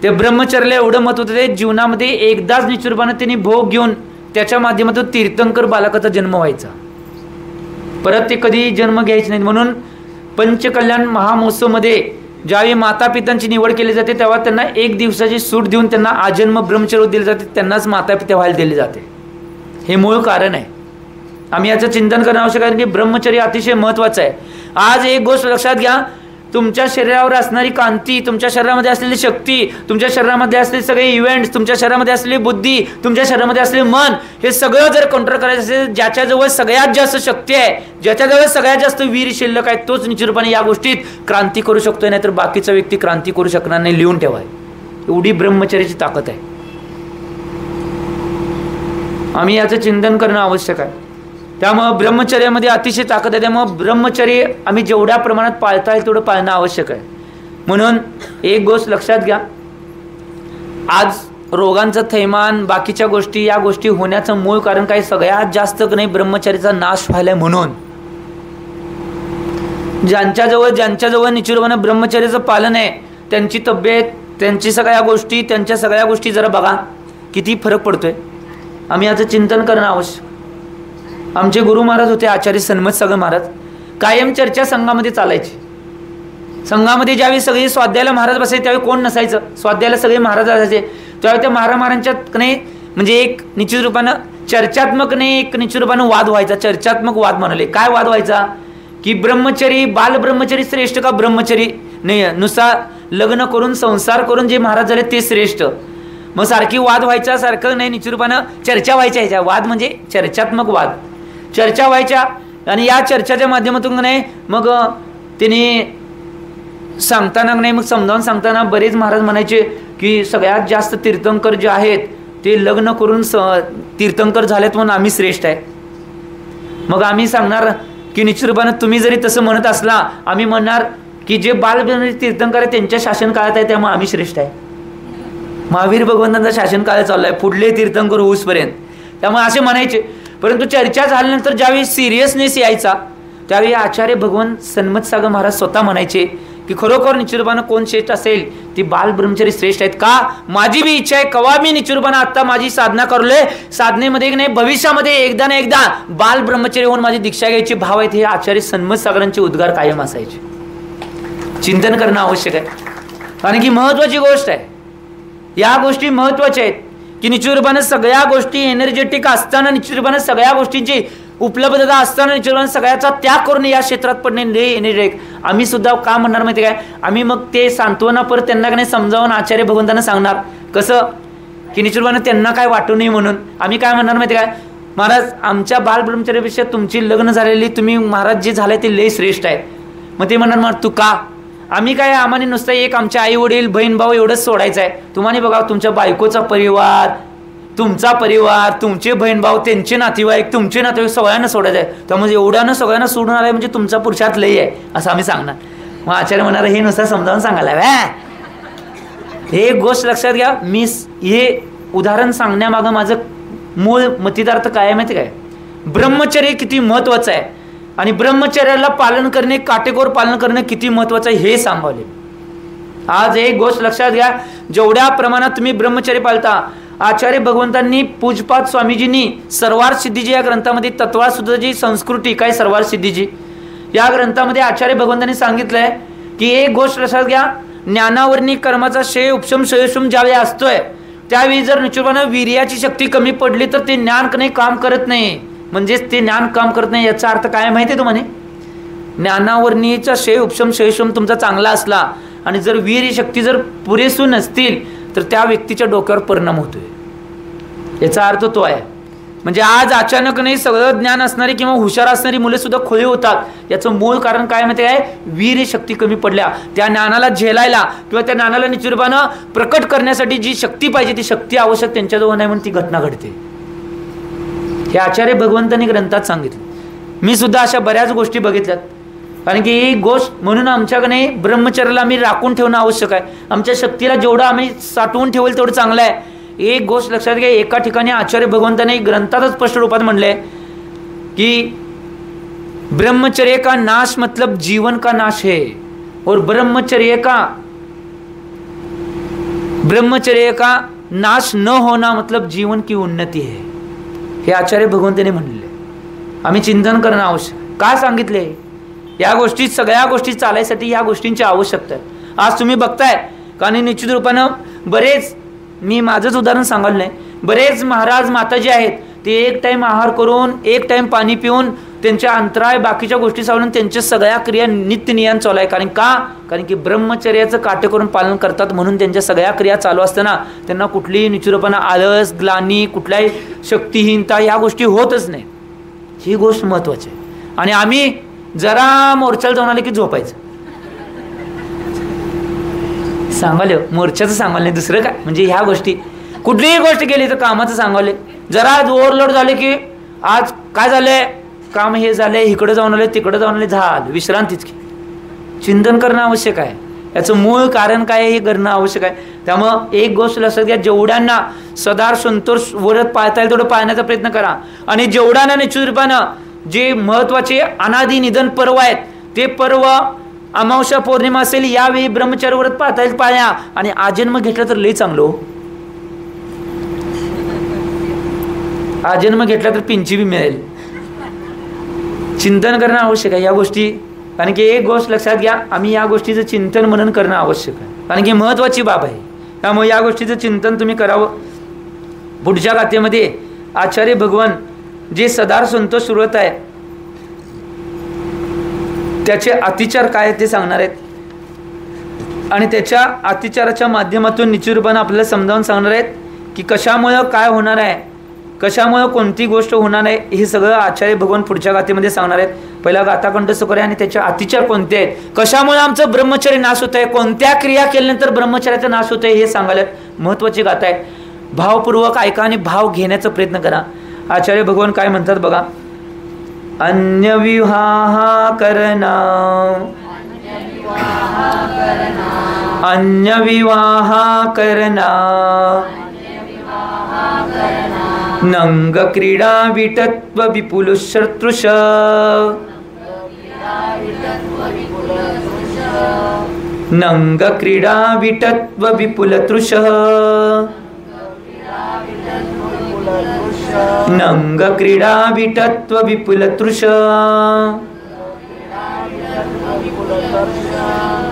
ते ब्रह्मचर्याला एवढं महत्व होतं, ते जीवनामध्ये एकदाच निश्चितपणे त्यांनी भोग घेऊन त्याच्या माध्यमातून तीर्थंकर बालकाचा जन्म व्हायचा, परत ते कधी जन्म घ्यायचे नाहीत. म्हणून पंचकल्याण महामहोत्सवमध्ये ज्यावेळी माता पित्यांची निवड केली जाते तेव्हा त्यांना 1 दिवसाची सूट देऊन त्यांना आजन्म ब्रह्मचर्य दिले जाते, त्यांनाच माता पिता व्हायला दिले जाते. हे मूळ कारण आहे. आम्ही याचं चिंतन करणं आवश्यक आहे की ब्रह्मचर्य अतिशय महत्त्वाचं आहे. आज एक गोष्ट लक्षात घ्या, तुमच्या शरीरावर असणारी कांती, तुमच्या शरीरामध्ये असलेली शक्ती, तुमच्या शरीरामध्ये असलेले सगळे इव्हेंट्स, तुमच्या शरीरामध्ये असलेली बुद्धी, तुमच्या शरीरामध्ये असलेले मन, हे सगळं जर कंट्रोल करायचं असेल, ज्याच्याजवळ सगळ्यात जास्त शक्ती आहे, ज्याच्याजवळ सगळ्यात जास्त वीर शिल्लक आहे, तोच निश्चितपणे या गोष्टीत क्रांती करू शकतोय, नाहीतर बाकीचा व्यक्ती क्रांती करू शकणार नाही. लिहून ठेवाय, एवढी ब्रह्मचर्याची ताकद आहे. आम्ही याचं चिंतन करणं आवश्यक आहे. त्यामुळं ब्रह्मचर्यामध्ये अतिशय ताकद आहे. त्यामुळं ब्रह्मचर्य आम्ही जेवढ्या प्रमाणात पाळता येईल तेवढं पाळणं आवश्यक आहे. म्हणून एक गोष्ट लक्षात घ्या, आज रोगांचं थैमान, बाकीच्या गोष्टी, या गोष्टी होण्याचं मूळ कारण काय, सगळ्यात जास्त नाही ब्रह्मचर्याचा नाश व्हायलाय. म्हणून ज्यांच्याजवळ निश्चितपणे ब्रह्मचर्याचं पालन आहे, त्यांची तब्येत, त्यांची सगळ्या गोष्टी, त्यांच्या सगळ्या गोष्टी जरा बघा किती फरक पडतोय. आम्ही याचं चिंतन करणं आवश्यक. आमचे गुरु महाराज होते आचार्य सन्मत सागर महाराज, कायम चर्चा संघामध्ये चालायची. संघामध्ये ज्यावेळी सगळे स्वाध्यायाला महाराज बसायचे त्यावेळी कोण नसायचं, स्वाध्यायाला सगळे महाराज असायचे. त्यावेळी त्या महाराजांच्यात नाही म्हणजे एक निश्चित रूपानं चर्चात्मक नाही, एक निश्चित रूपानं वाद व्हायचा. चर्चात्मक वाद म्हणाले. काय वाद व्हायचा की ब्रह्मचरी, बाल ब्रह्मचरी श्रेष्ठ का ब्रह्मचरी नाही, नुसार लग्न करून संसार करून जे महाराज झाले ते श्रेष्ठ. मग सारखी वाद व्हायचा, सारखं नाही निश्चित रूपानं चर्चा व्हायच्या. ह्याच्या वाद म्हणजे चर्चात्मक वाद, चर्चा व्हायच्या. आणि या चर्चाच्या माध्यमातून नाही मग त्यांनी सांगताना नाही, मग समजावून सांगताना बरेच महाराज म्हणायचे की सगळ्यात जास्त तीर्थंकर जे आहेत ते लग्न करून तीर्थंकर झालेत म्हणून आम्ही श्रेष्ठ आहे. मग आम्ही सांगणार की निश्चित रूपानं तुम्ही जरी तसं म्हणत असला, आम्ही म्हणणार की जे बाल तीर्थंकर आहे त्यांच्या शासन काळात आहे त्यामुळे आम्ही श्रेष्ठ आहे. महावीर भगवंतांचा शासन काळ चालू आहे पुढले तीर्थंकर होऊसपर्यंत, त्यामुळे असे म्हणायचे. परंतु चर्चा झाल्यानंतर ज्यावेळी सिरियसनेस यायचा त्यावेळी आचार्य भगवंत सन्मत सागर महाराज स्वतः म्हणायचे की खरोखर निश्चितपणे कोण श्रेष्ठ असेल ती बाल ब्रह्मचारी श्रेष्ठ आहेत का. माझी बी इच्छा आहे कवा मी निश्चितपणे आता माझी साधना करलोय, साधनेमध्ये नाही भविष्यामध्ये एकदा ना एकदा बाल ब्रह्मचारी होऊन माझी दीक्षा घ्यायची भाव आहेत. हे आचार्य सन्मत सागरांचे उद्गार कायम असायचे. चिंतन करणं आवश्यक आहे, कारण की महत्वाची गोष्ट आहे. या गोष्टी महत्वाच्या आहेत की निश्चितपणे सगळ्या गोष्टी एनर्जेटिक असताना, निश्चितपणे सगळ्या गोष्टींची उपलब्धता असताना निश्चितपणे सगळ्याचा त्याग करून या क्षेत्रात पडणे एनर्जेटिक. आम्ही सुद्धा का म्हणणार माहिती काय, आम्ही मग ते सांत्वना परत त्यांना नाही समजावून आचार्य भगवंतांना सांगणार कसं की निश्चितपणे त्यांना काय वाटू नये म्हणून. आम्ही काय म्हणणार माहिती काय, महाराज आमच्या बाल ब्रह्मचर्यापेक्षा तुमची लग्न झालेली तुम्ही महाराज जे झालंय ते लय श्रेष्ठ आहे. मग ते म्हणणार मग तू का, आम्ही काय आम्हाला नुसतं एक आमच्या आई वडील बहीण भाऊ एवढंच सोडायचं आहे. तुम्हाला बघा तुमच्या बायकोचा परिवार, तुमचा परिवार, तुमचे बहीण भाऊ, त्यांचे नातेवाईक, तुमचे नातेवाईक सगळ्यांना सोडायचं आहे. त्यामुळे एवढ्यानं सगळ्यांना सोडून आलाय म्हणजे तुमचा पुरुषार्थ लय आहे असं आम्ही सांगणार. मग आचार्य म्हणणार हे नुसतं समजावून सांगायला. हे एक गोष्ट लक्षात घ्या, मी हे उदाहरण सांगण्यामागं माझं मूळ मतिदार्थ काय माहिती काय, ब्रह्मचर्य किती महत्वाचं आहे आणि ब्रह्मचर्याला पालन करणे, काटेकोर पालन करणे किती महत्वाचं आहे हे सांगावले. आज एक गोष्ट लक्षात घ्या, जेवढ्या प्रमाणात तुम्ही ब्रह्मचर्य पाळता, आचार्य भगवंतांनी पूजपाद स्वामीजींनी सर्वार्थ सिद्धीजी या ग्रंथामध्ये, तत्वार्थ सुद्धाची संस्कृती काय सर्वार्थ सिद्धीजी या ग्रंथामध्ये आचार्य भगवंतांनी सांगितलंय की एक गोष्ट लक्षात घ्या, ज्ञानावरणी कर्माचा श्रेय उपशम शयशम ज्यावेळी असतोय त्यावेळी जर निश्चितपणे वीर्याची शक्ती कमी पडली तर ते ज्ञान नाही काम करत नाही. म्हणजेच ते ज्ञान काम करत नाही याचा अर्थ काय माहिती आहे तुम्हाला, ज्ञानावरणीचा श्रेय उपशम शयशम तुमचा चांगला असला आणि जर वीर शक्ती जर पुरेसू नसतील तर त्या व्यक्तीच्या डोक्यावर परिणाम होतोय. याचा अर्थ तो आहे. म्हणजे आज अचानक नाही सगळं ज्ञान असणारी किंवा हुशार असणारी मुले सुद्धा खुली होतात. याचं मूळ कारण काय माहिती आहे, वीर शक्ती कमी पडल्या. त्या ज्ञानाला झेलायला किंवा त्या ज्ञानाला निश्चितपणे प्रकट करण्यासाठी जी शक्ती पाहिजे ती शक्ती आवश्यक त्यांच्याजवळ नाही म्हणून ती घटना घडते. हे आचार्य भगवंतांनी ग्रंथात सांगितलं. मी सुद्धा अशा बऱ्याच गोष्टी बघितल्यात. कारण की ही गोष्ट म्हणून आमच्याकडे ब्रह्मचर्याला आम्ही राखून ठेवणं आवश्यक आहे. आमच्या शक्तीला जेवढं आम्ही साठवून ठेवलं तेवढं चांगलं आहे. एक गोष्ट लक्षात घ्या, एका ठिकाणी आचार्य भगवंताने ग्रंथातच स्पष्ट रूपात म्हणलंय की ब्रह्मचर्य का नाश मतलब जीवन का नाश है और ब्रह्मचर्य का ब्रह्मचर्य का नाश न होना मतलब जीवन की उन्नती है, हे आचार्य भगवंतांनी म्हणले. आम्ही चिंतन करणं आवश्यक. का सांगितले? या गोष्टी, सगळ्या गोष्टी चालायसाठी या गोष्टींची आवश्यकता आहे. आज तुम्ही बघताय कारण निश्चित रूपानं बरेच, मी माझंच उदाहरण सांगाल नाही, बरेच महाराज माता जे आहेत ते एक टाइम आहार करून, एक टाइम पाणी पिऊन, त्यांच्या अंतराय बाकीच्या गोष्टी सावरून त्यांच्या सगळ्या क्रिया नित्यनियम चालू आहे. कारण की ब्रह्मचर्याचं काटेकोरून पालन करतात म्हणून त्यांच्या सगळ्या क्रिया चालू असताना त्यांना कुठलीही निश्चितपणा, आळस, ग्लानी, कुठल्याही शक्तिहीनता या गोष्टी होतच नाही. ही गोष्ट महत्वाची आहे. आणि आम्ही जरा मोर्चाला जाऊन आले की झोपायचं. सांगाले मोर्चाचं सांगाल नाही, दुसरं काय म्हणजे ह्या गोष्टी, कुठलीही गोष्ट केली तर कामाचं सांगाले. जरा ओव्हरलोड झाले की आज काय झालंय, काम हे झालंय, इकडे जाऊन आले, तिकडे जाऊन आले, झालं विश्रांतीच की. चिंतन करणं आवश्यक आहे. याचं मूळ कारण काय हे करणं आवश्यक आहे. त्यामुळं एक गोष्ट लक्षात घ्या, जेवढ्यांना सदार संतोष व्रत पाळता येईल तेवढं पाळण्याचा प्रयत्न करा. आणि जेवढ्यांना निश्चित रूपानं जे महत्वाचे अनादि निधन पर्व आहेत ते पर्व, अमावस्या पौर्णिमा असेल यावेळी ब्रह्मचर्य व्रत पाळता येईल पाळ्या. आणि आजन्म घेतला तर लई चांगलं. आजन्म घेतला तर पिंची बी मिळेल. चिंतन करणं आवश्यक आहे या गोष्टी. कारण की एक गोष्ट लक्षात घ्या, आम्ही या गोष्टीचं चिंतन मनन करणं आवश्यक आहे. कारण की महत्वाची बाब आहे. त्यामुळे या गोष्टीचं चिंतन तुम्ही करावं. पुढच्या गाथेमध्ये आचार्य भगवान जे सदार संतोष व्रत आहे त्याचे अतिचार काय ते सांगणार आहेत. आणि त्याच्या अतिचाराच्या माध्यमातून निश्चित रूपानं आपल्याला समजावून सांगणार आहेत की कशामुळं काय होणार आहे, कशामुळं कोणती गोष्ट होणार आहे, हे सगळं आचार्य भगवान पुढच्या गाथेमध्ये सांगणार आहेत. पहिला गाथा कंठस्थ करूया आणि त्याचे अतिचार कोणते आहेत, कशामुळे आमचं ब्रह्मचर्य नाश होत आहे, कोणत्या क्रिया केल्यानंतर ब्रह्मचर्याचा नाश होत आहे हे सांगायला महत्वाची गाथा आहे. भावपूर्वक ऐका आणि भाव घेण्याचा प्रयत्न करा. आचार्य भगवान काय म्हणतात बघा. अन्य विवाह करना, अन्य विवाह करना, नंग क्रीडा विटत्व विपुल शत्रुष, नंग क्रीडा विटत्व विपुल तृष, नंग क्रीडा विटत्व विपुल तृष,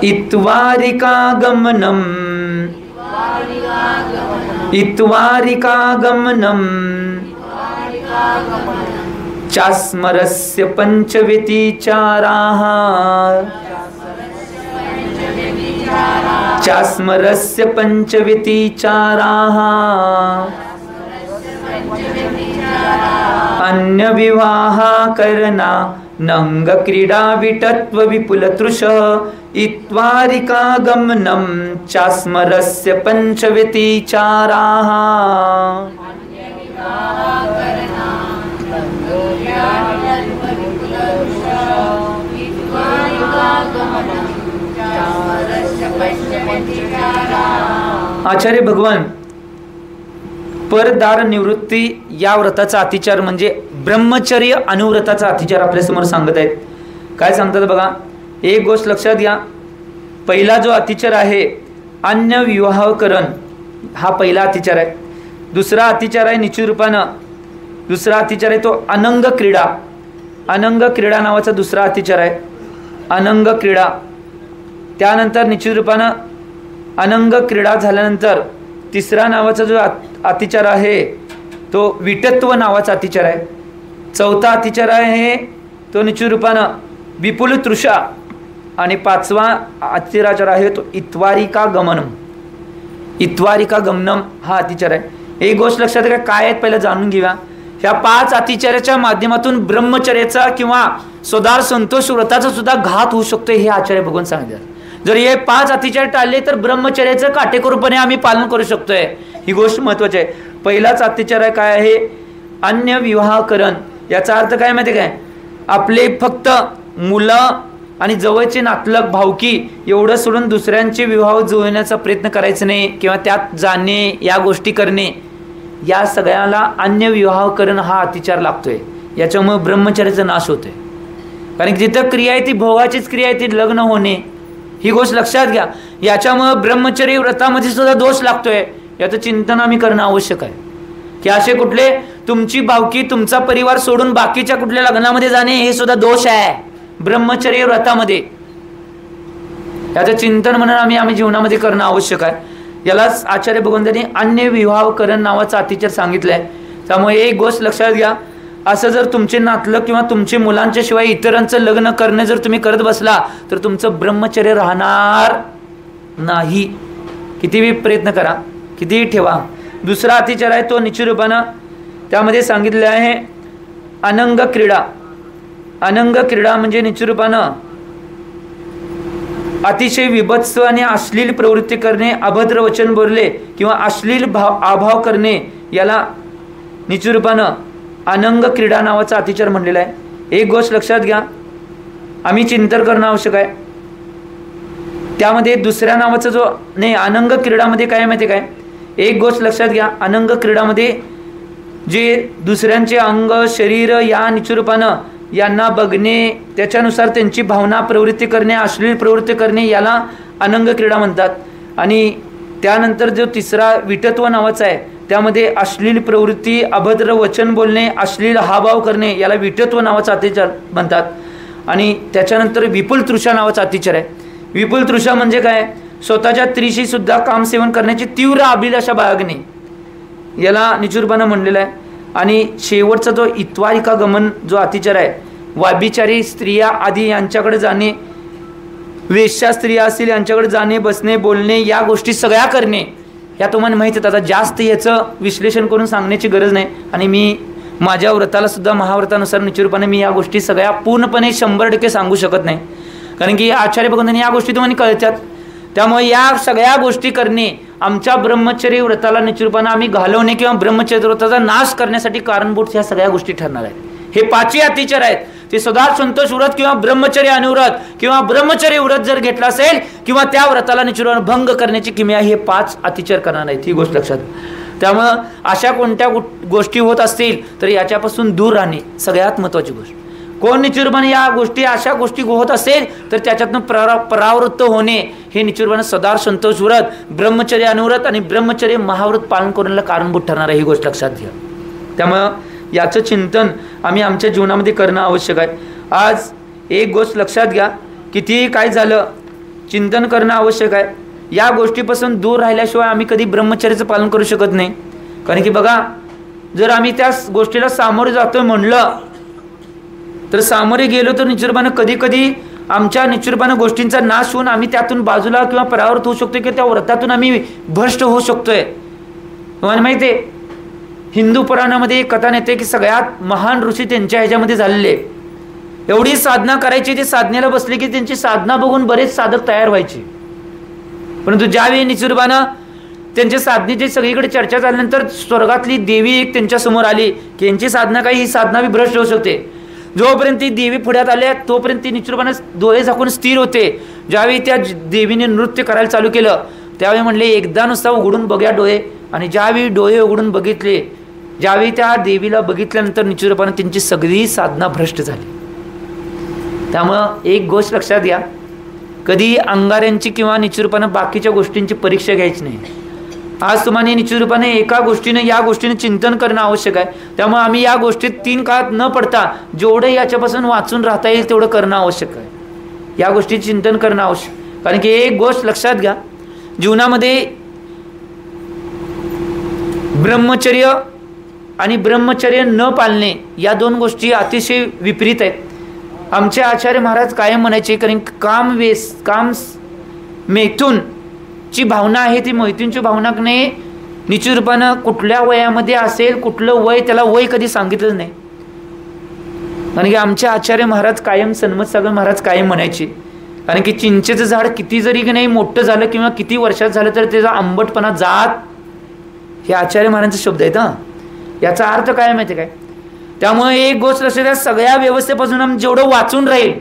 इत्वारिका गमनम, इत्वारिका गमनम, चास्मरस्य पंचव्यतिचाराः, चास्मरस्य पंचव्यतिचाराः, अन्य विवाह करना, नंग क्रीडा विटत्व विपुल तृष, इत्वारिका गमनम, चास्मरस्य पंचव्यतिचाराः. आचार्य भगवान परदार निवृत्ती या व्रताचा अतिचार म्हणजे ब्रह्मचर्य अनुव्रताचा अतिचार आपल्या समोर सांगत आहेत. काय सांगतात बघा. एक गोष्ट लक्षात घ्या. पहिला जो अतिचार आहे अन्य विवाहकरण, हा पहिला अतिचार आहे. दुसरा अतिचार आहे निश्चित रूपानं, दुसरा अतिचार आहे तो अनंग क्रीडा. अनंग क्रीडा नावाचा दुसरा अतिचार आहे. अनंग क्रीडा. त्यानंतर निश्चित रूपानं अनंग क्रीडा झाल्यानंतर तिसरा नावाचा जो अतिचार आहे तो विटत्व नावाचा अतिचार आहे. चौथा अतिचार आहे तो निश्चित रूपानं विपुल तृषा. आणि पाचवा अतिचार आहे तो इत्वारिका गमनम. इत्वारिका गमनम हा अतिचार आहे. एक गोष्ट लक्षात घ्या, काय आहेत पहिला जाणून घेऊया. ह्या 5 अतिचाराच्या माध्यमातून ब्रह्मचर्याचा किंवा सदार संतोष व्रताचा सुद्धा घात होऊ शकतो हे आचार्य भगवान सांगितलं. जर हे 5 अतिचार टाळले तर ब्रह्मचर्याचं काटेकोरपणे आम्ही पालन करू शकतोय. ही गोष्ट महत्वाची आहे. पहिलाच अतिचार आहे काय आहे अन्य विवाहकरण. याचा अर्थ काय माहिती काय, आपले फक्त मुलं आणि जवळचे नातलग भावकी एवढं सोडून दुसऱ्यांचे विवाह जुळवण्याचा प्रयत्न करायचा नाही किंवा त्यात जाणे या गोष्टी करणे, या सगळ्याला अन्य विवाहकरण हा अतिचार लागतोय. याच्यामुळे ब्रह्मचर्याचा नाश होतोय. कारण की जिथं क्रिया आहे ती भोगाचीच क्रिया आहे, ती लग्न होणे ही गोष्ट लक्षात घ्या. याच्यामुळं ब्रह्मचर्य व्रतामध्ये सुद्धा दोष लागतोय. याचं चिंतन आम्ही करणं आवश्यक आहे की असे कुठले तुमची भावकी तुमचा परिवार सोडून बाकीच्या कुठल्या लग्नामध्ये जाणे हे सुद्धा दोष आहे ब्रह्मचर्य व्रतामध्ये. याचं चिंतन म्हणून आम्ही जीवनामध्ये करणं आवश्यक आहे. यालाच आचार्य भगवंतांनी अन्य विवाहकरण नावाचा अतिचार सांगितलंय. त्यामुळे एक गोष्ट लक्षात घ्या, असं जर तुमचे नातलं किंवा तुमचे मुलांच्या शिवाय इतरांचं लग्न करणे जर तुम्ही करत बसला तर तुमचं ब्रह्मचर्य राहणार नाही. कितीही प्रयत्न करा, कितीही ठेवा. दुसरा अतिचार आहे तो निश्चितरूपानं त्यामध्ये सांगितले आहे अनंग क्रीडा. अनंग क्रीडा म्हणजे निश्चितरूपानं अतिशय विभत्स आणि अश्लील प्रवृत्ती करणे, अभद्र वचन बोलले किंवा अश्लील अभाव करणे याला निश्चितरूपानं अनंग क्रीडा नावाचा अतिचार म्हणलेला आहे. एक गोष्ट लक्षात घ्या, आम्ही चिंतन करणं आवश्यक आहे. त्यामध्ये दुसऱ्या नावाचा जो नाही अनंग क्रीडामध्ये काय माहिती काय, एक गोष्ट लक्षात घ्या, अनंग क्रीडामध्ये जे दुसऱ्यांचे अंग शरीर या निश्चितरूपानं यांना बघणे, त्याच्यानुसार त्यांची भावना प्रवृत्ती करणे, अश्लील प्रवृत्ती करणे याला अनंग क्रीडा म्हणतात. आणि त्यानंतर जो तिसरा विटत्व नावाचा आहे त्यामध्ये अश्लील प्रवृत्ती, अभद्र वचन बोलणे, अश्लील हावभाव करणे याला विटत्व नावाचा अतिचार म्हणतात. आणि त्याच्यानंतर विपुल तृषा नावाचा अतिचार आहे. विपुल तृषा म्हणजे काय, स्वतःच्या स्त्रीशी सुद्धा कामसेवन करण्याची तीव्र अभिलाषा बाळगणे याला निश्चितपणे म्हणलेलं आहे. आणि शेवटचा जो इत्वारिका गमन जो अतिचार आहे, व्यभिचारी स्त्रिया आदी यांच्याकडे जाणे, वेश्या स्त्रिया असतील यांच्याकडे जाणे, बसणे, बोलणे या गोष्टी सगळ्या करणे या तुम्हाला माहिती आहेत. आता जास्त याचं विश्लेषण करून सांगण्याची गरज नाही. आणि मी माझ्या व्रताला सुद्धा महाव्रतानुसार निश्चितपणे मी या गोष्टी सगळ्या पूर्णपणे 100% सांगू शकत नाही, कारण की आचार्य भगवंतांनी या गोष्टी तुम्हाला कळतात. त्यामुळे या सगळ्या गोष्टी करणे आमच्या ब्रह्मचर्य व्रताला निश्चितपणे आम्ही घालवणे किंवा ब्रह्मचर्य व्रताचा नाश करण्यासाठी कारणभूत ह्या सगळ्या गोष्टी ठरणार आहेत. हे 5 अतिचार आहेत. ते सदा संतोष व्रत किंवा ब्रह्मचर्य अनुव्रत किंवा ब्रह्मचर्य व्रत जर घेतला असेल किंवा त्या व्रताला निश्चितपणे भंग करण्याची किमया हे 5 अतिचार करणार आहेत. ही गोष्ट लक्षात. त्यामुळं अशा कोणत्या गोष्टी होत असतील तर याच्यापासून दूर राहणे सगळ्यात महत्त्वाची गोष्ट. कोण निश्चितपणे या गोष्टी अशा गोष्टी होत असेल तर त्याच्यातून परावृत्त होणे हे निश्चितपणे सदा संतोष व्रत, ब्रह्मचर्य अनुव्रत आणि ब्रह्मचर्य महाव्रत पालन करण्याला कारणभूत ठरणार आहे. ही गोष्ट लक्षात घ्या. त्यामुळं याचं चिंतन आम्ही आमच्या जीवनामध्ये करणं आवश्यक आहे. आज एक गोष्ट लक्षात घ्या, कितीही काय झालं चिंतन करणं आवश्यक आहे. या गोष्टीपासून दूर राहिल्याशिवाय आम्ही कधी ब्रह्मचर्याचं पालन करू शकत नाही. कारण की बघा, जर आम्ही त्या गोष्टीला सामोरे जातोय म्हणलं तर सामोरे गेलो तर निश्चितपणे कधी कधी आमच्या निश्चितपणे गोष्टींचा नाश होऊन आम्ही त्यातून बाजूला किंवा परावृत्त होऊ शकतो किंवा त्या व्रतातून आम्ही भ्रष्ट होऊ शकतोय. तुम्हाला माहिती आहे, हिंदू पुराणामध्ये एक कथा येते की सगळ्यात महान ऋषी त्यांच्या ह्याच्यामध्ये झालेले, एवढी साधना करायची, ते साधनेला बसले की त्यांची साधना बघून बरेच साधक तयार व्हायचे. परंतु ज्यावेळी निश्चितपणे त्यांच्या साधनेची सगळीकडे चर्चा झाल्यानंतर स्वर्गातली देवी एक त्यांच्या समोर आली की यांची साधना काही, ही साधना बी भ्रष्ट होऊ शकते. जोपर्यंत ती देवी पुढ्यात आल्या तोपर्यंत ती निश्चितपणे डोळे झाकून स्थिर होते. ज्यावेळी त्या देवीने नृत्य करायला चालू केलं त्यावेळी म्हणले एकदा नुसता उघडून बघूया डोळे. आणि ज्यावेळी डोळे उघडून बघितले, ज्यावेळी त्या देवीला बघितल्यानंतर निश्चितपणे त्यांची सगळी साधना भ्रष्ट झाली. त्यामुळं एक गोष्ट लक्षात घ्या, कधी अंगाऱ्यांची किंवा निश्चितपणे बाकीच्या गोष्टींची परीक्षा घ्यायची नाही. आज तुम्हाला निश्चितपणे एका गोष्टीने या गोष्टीने चिंतन करणं आवश्यक आहे. त्यामुळे आम्ही या गोष्टीत 3 काळात न पडता जेवढे याच्यापासून वाचून राहता येईल तेवढं करणं आवश्यक आहे. या गोष्टीत चिंतन करणं आवश्यक. कारण की एक गोष्ट लक्षात घ्या, जीवनामध्ये ब्रह्मचर्य आणि ब्रह्मचर्य न पाळणे या 2 गोष्टी अतिशय विपरीत आहेत. आमचे आचार्य महाराज कायम म्हणायचे, कारण काम मैथून ची भावना आहे ती मैथूनची भावना नाही निश्चितपणे कुठल्या वयामध्ये असेल, कुठलं वय त्याला वय कधी सांगितलं नाही. कारण की आमचे आचार्य महाराज कायम सन्मत सागर महाराज कायम म्हणायचे, कारण की चिंचेचं झाड किती जरी की नाही मोठं झालं किंवा किती वर्षात झालं तर त्याचा आंबटपणा जात, हे आचार्य महाराजांचे शब्द आहेत. याचा अर्थ काय माहिती काय, त्यामुळे एक गोष्ट लक्षात द्या, सगळ्या व्यवस्थेपासून आम्ही जेवढं वाचून राहील,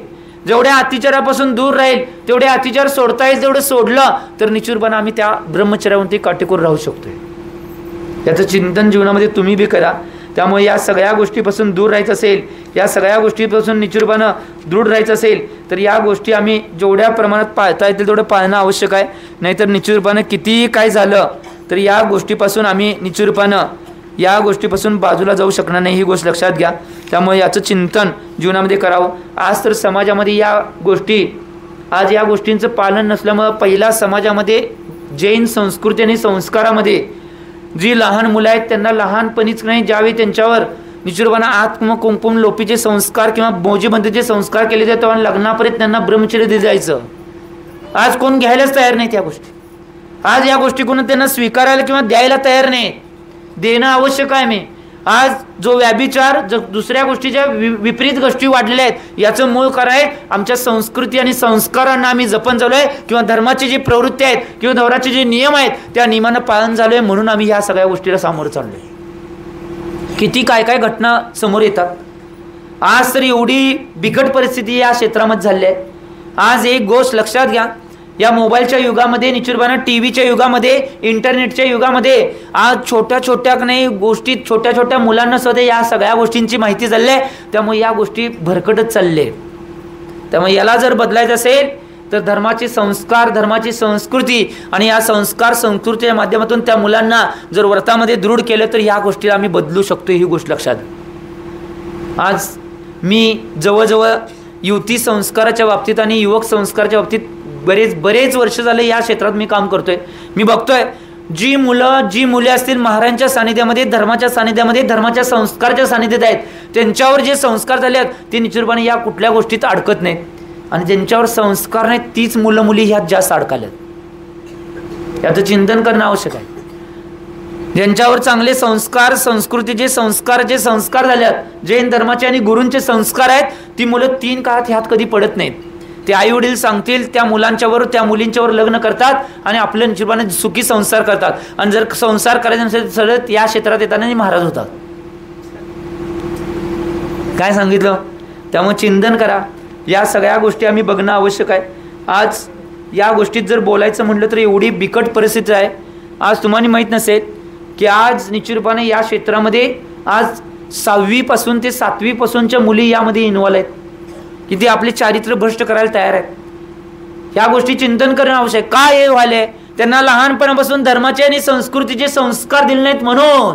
जेवढ्या अतिचारापासून दूर राहील, तेवढे अतिचार सोडता येईल तेवढं सोडलं तर निश्चितपणे आम्ही त्या ब्रह्मचर्यावरती काटेकोर राहू शकतोय. याचं चिंतन जीवनामध्ये तुम्ही बी करा. त्यामुळे या सगळ्या गोष्टीपासून दूर राहायचं असेल, या सगळ्या गोष्टीपासून निचूरपणं दृढ राहायचं असेल तर या गोष्टी आम्ही जेवढ्या प्रमाणात पाळता येतील तेवढं पाळणं आवश्यक आहे. नाहीतर निचूरपणं कितीही काय झालं तर या गोष्टीपासून आम्ही निचूरपणं या गोष्टीपासून बाजूला जाऊ शकणार नाही, ही गोष्ट लक्षात घ्या. त्यामुळे याचं चिंतन जीवनामध्ये करावं. आज तर समाजामध्ये या गोष्टी, आज या गोष्टींचं पालन नसल्यामुळं पहिला समाजामध्ये जैन संस्कृती आणि संस्कारामध्ये जी लहान मुलं आहेत त्यांना लहानपणीच नाही, ज्यावेळी त्यांच्यावर निचूरपणा आत्मकुंकुम लोपीचे संस्कार किंवा मोजीबंदीचे संस्कार केले जाते तेव्हा लग्नापर्यंत त्यांना ब्रह्मचर्य दिलं जायचं. आज कोण घ्यायलाच तयार नाही त्या गोष्टी. आज या गोष्टी कोण त्यांना स्वीकारायला किंवा द्यायला तयार नाही. देणं आवश्यक आहे. मी आज जो व्याभिचार, जो दुसऱ्या गोष्टीच्या विपरीत गोष्टी वाढलेल्या आहेत याचं मूळ काय आहे? आमच्या संस्कृती आणि संस्कारांना आम्ही जपन झालो आहे किंवा धर्माची जी प्रवृत्ती आहेत किंवा धर्माचे जे नियम आहेत त्या नियमांना पालन झालो आहे, म्हणून आम्ही ह्या सगळ्या गोष्टीला सामोरं चाललो आहे. किती काय काय घटना समोर येतात. आज तर एवढी बिकट परिस्थिती या क्षेत्रामध्ये झाली आहे. आज एक गोष्ट लक्षात घ्या, या मोबाईलच्या युगामध्ये, निचूरपणा टीव्हीच्या युगामध्ये, इंटरनेटच्या युगामध्ये आज छोट्या छोट्या नाही गोष्टी, छोट्या छोट्या मुलांना सुद्धा या सगळ्या गोष्टींची माहिती झाली आहे. त्यामुळे या गोष्टी भरकटत चालले. त्यामुळे याला जर बदलायचं असेल तर धर्माचे संस्कार, धर्माची संस्कृती आणि या संस्कार संस्कृतीच्या माध्यमातून त्या मुलांना जर व्रतामध्ये दृढ केलं तर ह्या गोष्टीला आम्ही बदलू शकतो, ही गोष्ट लक्षात. आज मी जवळजवळ युवती संस्काराच्या बाबतीत आणि युवक संस्काराच्या बाबतीत बरेच वर्ष झाले या क्षेत्रात मी काम करतोय. मी बघतोय जी मुले असतील महाराजांच्या सानिध्यामध्ये, धर्माच्या सानिध्यामध्ये, धर्माच्या संस्काराच्या सानिध्यात आहेत, त्यांच्यावर जे संस्कार झाले आहेत ते निश्चितपणे या कुठल्या गोष्टीत अडकत नाहीत. आणि ज्यांच्यावर संस्कार नाहीत तीच मुलं मुली ह्यात जास्त अडकाल्यात. याचं चिंतन करणं आवश्यक आहे. ज्यांच्यावर चांगले संस्कार, संस्कृतीचे संस्कार, जे संस्कार झाले आहेत, जैन धर्माचे आणि गुरूंचे संस्कार आहेत, ती मुलं 3 काळात ह्यात कधी पडत नाहीत. ते आई वडील सांगतील त्या मुलांच्यावर, त्या मुलींच्यावर लग्न करतात आणि आपल्या निश्चितपणे सुखी संसार करतात. आणि जर संसार करायचा नसेल सरळ या क्षेत्रात येताना महाराज होतात. काय सांगितलं? त्यामुळे चिंतन करा. या सगळ्या गोष्टी आम्ही बघणं आवश्यक आहे. आज या गोष्टीत जर बोलायचं म्हटलं तर एवढी बिकट परिस्थिती आहे. आज तुम्हाला माहीत नसेल की आज निश्चितपणे या क्षेत्रामध्ये आज 6वी पासून ते 7वी पासूनच्या मुली यामध्ये इन्व्हॉल्व आहेत की ते आपले चारित्र्य भ्रष्ट करायला तयार आहेत. ह्या गोष्टी चिंतन करणं आवश्यक. काय हे व्हायले? त्यांना लहानपणापासून धर्माचे आणि संस्कृतीचे संस्कार दिले नाहीत म्हणून.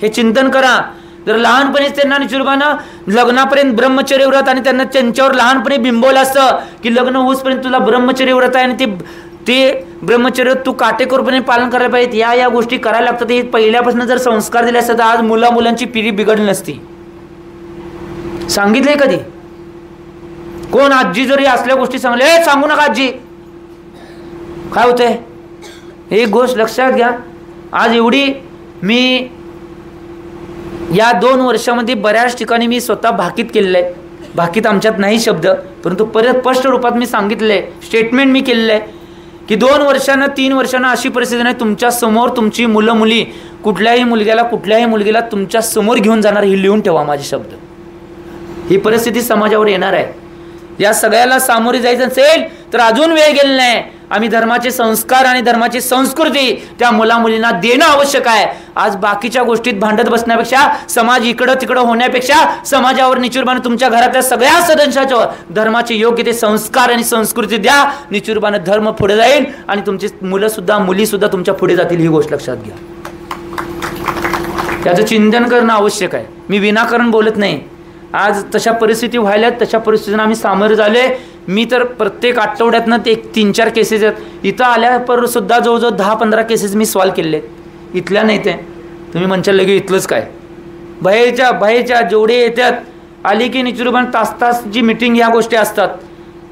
हे चिंतन करा. जर लहानपणीच त्यांना निश्चितपणे लग्नापर्यंत ब्रह्मचर्य व्रत आणि त्यांना त्यांच्यावर लहानपणी बिंबवलं असतं की लग्न होऊसपर्यंत तुला ब्रह्मचर्य व्रत आहे आणि ते ब्रह्मचर्य तू काटेकोरपणे पालन करायला पाहिजे, या गोष्टी करायला लागतात. हे पहिल्यापासून जर संस्कार दिले असतात तर आज मुलांची पिढी बिघडली नसती. सांगितले कधी? कोण आजी जरी असल्या गोष्टी सांगले, सांगू नका आजी, काय होतंय? एक गोष्ट लक्षात घ्या. आज एवढी मी या 2 वर्षामध्ये बऱ्याच ठिकाणी मी स्वतः भाकीत केलेलं आहे. भाकीत आमच्यात नाही शब्द, परंतु परत स्पष्ट रूपात मी सांगितलेलं आहे, स्टेटमेंट मी केलेलं आहे की 2 वर्षांना 3 वर्षांना अशी परिस्थिती नाही तुमच्या समोर तुमची मुलं मुली कुठल्याही मुलगीला तुमच्या समोर घेऊन जाणार, हे लिहून ठेवा माझे शब्द. ही परिस्थिती समाजावर येणार आहे. या सगळ्याला सामोरे जायचं असेल तर अजून वेळ गेला नाही. आम्ही धर्माचे संस्कार आणि धर्माची संस्कृती त्या मुलींना देणं आवश्यक आहे. आज बाकीच्या गोष्टीत भांडत बसण्यापेक्षा, समाज इकडं तिकडं होण्यापेक्षा समाजावर निचूरपणे तुमच्या घरातल्या सगळ्या सदस्याच्यावर धर्माचे योग्य ते संस्कार आणि संस्कृती द्या. निचूरपणे धर्म पुढे जाईल आणि तुमची मुली सुद्धा तुमच्या पुढे जातील, ही गोष्ट लक्षात घ्या. त्याचं चिंतन करणं आवश्यक आहे. मी विनाकारण बोलत नाही. आज तशा परिस्थिती व्हायला, तशा परिस्थितीनं आम्ही सामोरे झाले. मी तर प्रत्येक आठवड्यातनं ते 3-4 केसेस आहेत. इथं आल्यापर सुद्धा जवळजवळ 10-15 केसेस मी सॉल्व केले. इथल्या नाही ते तुम्ही म्हणशाल लगे इथलंच काय, बाहेरच्या जेवढे येतात आली की निचूरपणे तास जी मिटिंग या गोष्टी असतात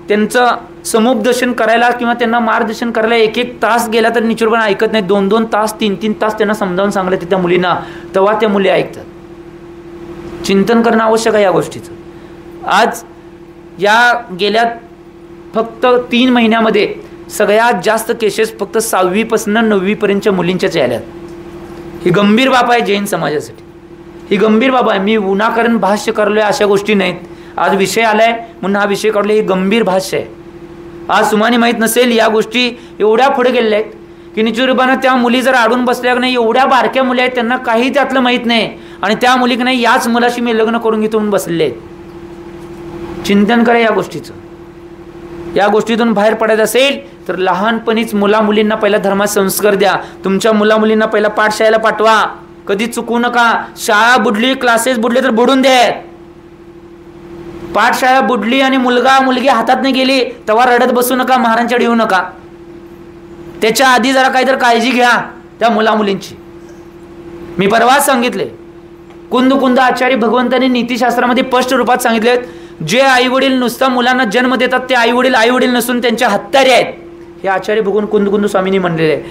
त्यांचं समुपदेशन करायला किंवा त्यांना मार्गदर्शन करायला 1-1 तास गेला तर निचूरपणे ऐकत नाही. 2-2 तास 3-3 तास त्यांना समजावून सांगले त्या मुलींना, तेव्हा त्या मुली ऐकतात. चिंतन करणं आवश्यक आहे या गोष्टीचं. आज या गेल्या फक्त 3 महिन्यामध्ये सगळ्यात जास्त केसेस फक्त 6वी पासून 9वी पर्यंतच्या मुलींच्याच आल्यात. ही गंभीर बाब आहे जैन समाजासाठी. ही गंभीर बाब आहे. मी विनाकारण भाष्य करलोय अशा गोष्टी नाहीत. आज विषय आलाय म्हणून हा विषय काढला. ही गंभीर भाष्य आहे. आज तुम्हाला माहीत नसेल या गोष्टी एवढ्या पुढे गेलेल्या आहेत की निचूरबानं त्या मुली जर आडून बसल्या नाही, एवढ्या बारक्या मुली आहेत त्यांना काही त्यातलं माहीत नाही, आणि त्या मुली नाही याच मुलाशी मी लग्न करून घेऊन बसलेले आहेत. चिंतन करा या गोष्टीचं. या गोष्टीतून बाहेर पडायचं असेल तर लहानपणीच मुलींना पहिला धर्मात संस्कार द्या. तुमच्या मुलींना पहिला पाठशाळेला पाठवा. कधी चुकू नका. शाळा बुडली, क्लासेस बुडले तर बुडून द्या. पाठशाळा बुडली आणि मुलगा मुलगी हातात नाही गेली तेव्हा रडत बसू नका, महाराजांच्या येऊ नका. त्याच्या आधी जरा काहीतरी काळजी घ्या त्या मुलींची. मी परवाच सांगितले, कुंद आचार्य भगवंतांनी नीतिशास्त्रामध्ये स्पष्ट रूपात सांगितले, जे आई वडील नुसता मुलांना जन्म देतात ते आई वडील नसून त्यांच्या हत्यारे आहेत. हे आचार्य भगवान कुंद स्वामींनी म्हणलेले आहे.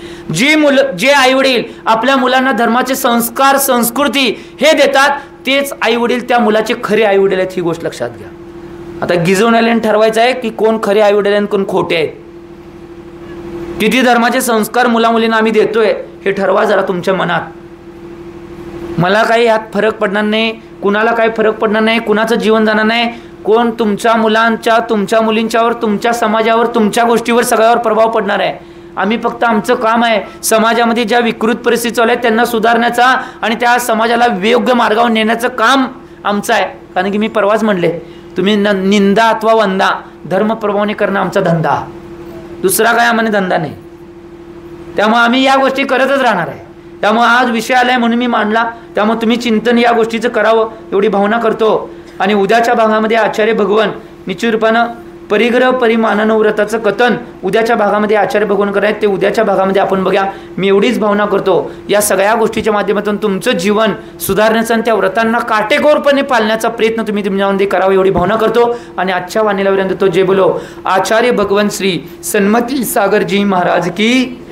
जे आई वडील आपल्या मुलांना धर्माचे संस्कार संस्कृती हे देतात तेच आई वडील त्या मुलाचे खरे आई वडील आहेत. ही गोष्ट लक्षात घ्या. आता गिजवून आल्याने ठरवायचं आहे की कोण खरे आई वडील आहेत कोण खोटे आहेत. किती धर्माचे संस्कार मुलींना आम्ही देतोय हे ठरवा जरा तुमच्या मनात. मला काही यात फरक पडणार नाही, कुणाला काही फरक पडणार नाही, कुणाचं जीवन जाणार नाही. कोण तुमच्या मुलांच्या, तुमच्या मुलींच्यावर, तुमच्या समाजावर, तुमच्या गोष्टीवर सगळ्यावर प्रभाव पडणार आहे. आम्ही फक्त आमचं काम आहे समाजामध्ये ज्या विकृत परिस्थिती चालू आहेत त्यांना सुधारण्याचा आणि त्या समाजाला योग्य मार्गावर नेण्याचं काम आमचं आहे. कारण की मी परवाच म्हणले, तुम्ही निंदा अथवा वंदा धर्म प्रभावने करणं आमचा धंदा, दुसरा काय आम्हाला धंदा नाही. त्यामुळे आम्ही या गोष्टी करतच राहणार आहे. त्यामुळे आज विषय आलाय म्हणून मी मांडला. त्यामुळे तुम्ही चिंतन या गोष्टीचं करावं एवढी भावना करतो. आणि उद्याच्या भागामध्ये आचार्य भगवान निश्चितरूपानं परिग्रह परिमानन व्रताचं कथन उद्याच्या भागामध्ये आचार्य भगवान करायचं ते उद्याच्या भागामध्ये आपण बघूया. मी एवढीच भावना करतो या सगळ्या गोष्टीच्या माध्यमातून तुमचं जीवन सुधारण्याचा आणि त्या व्रतांना काटेकोरपणे पाळण्याचा प्रयत्न तुम्ही तुमच्यामध्ये करावा एवढी भावना करतो. आणि आजच्या वाणीला विनंती तो जे बोलो आचार्य भगवान श्री सन्मती सागरजी महाराज की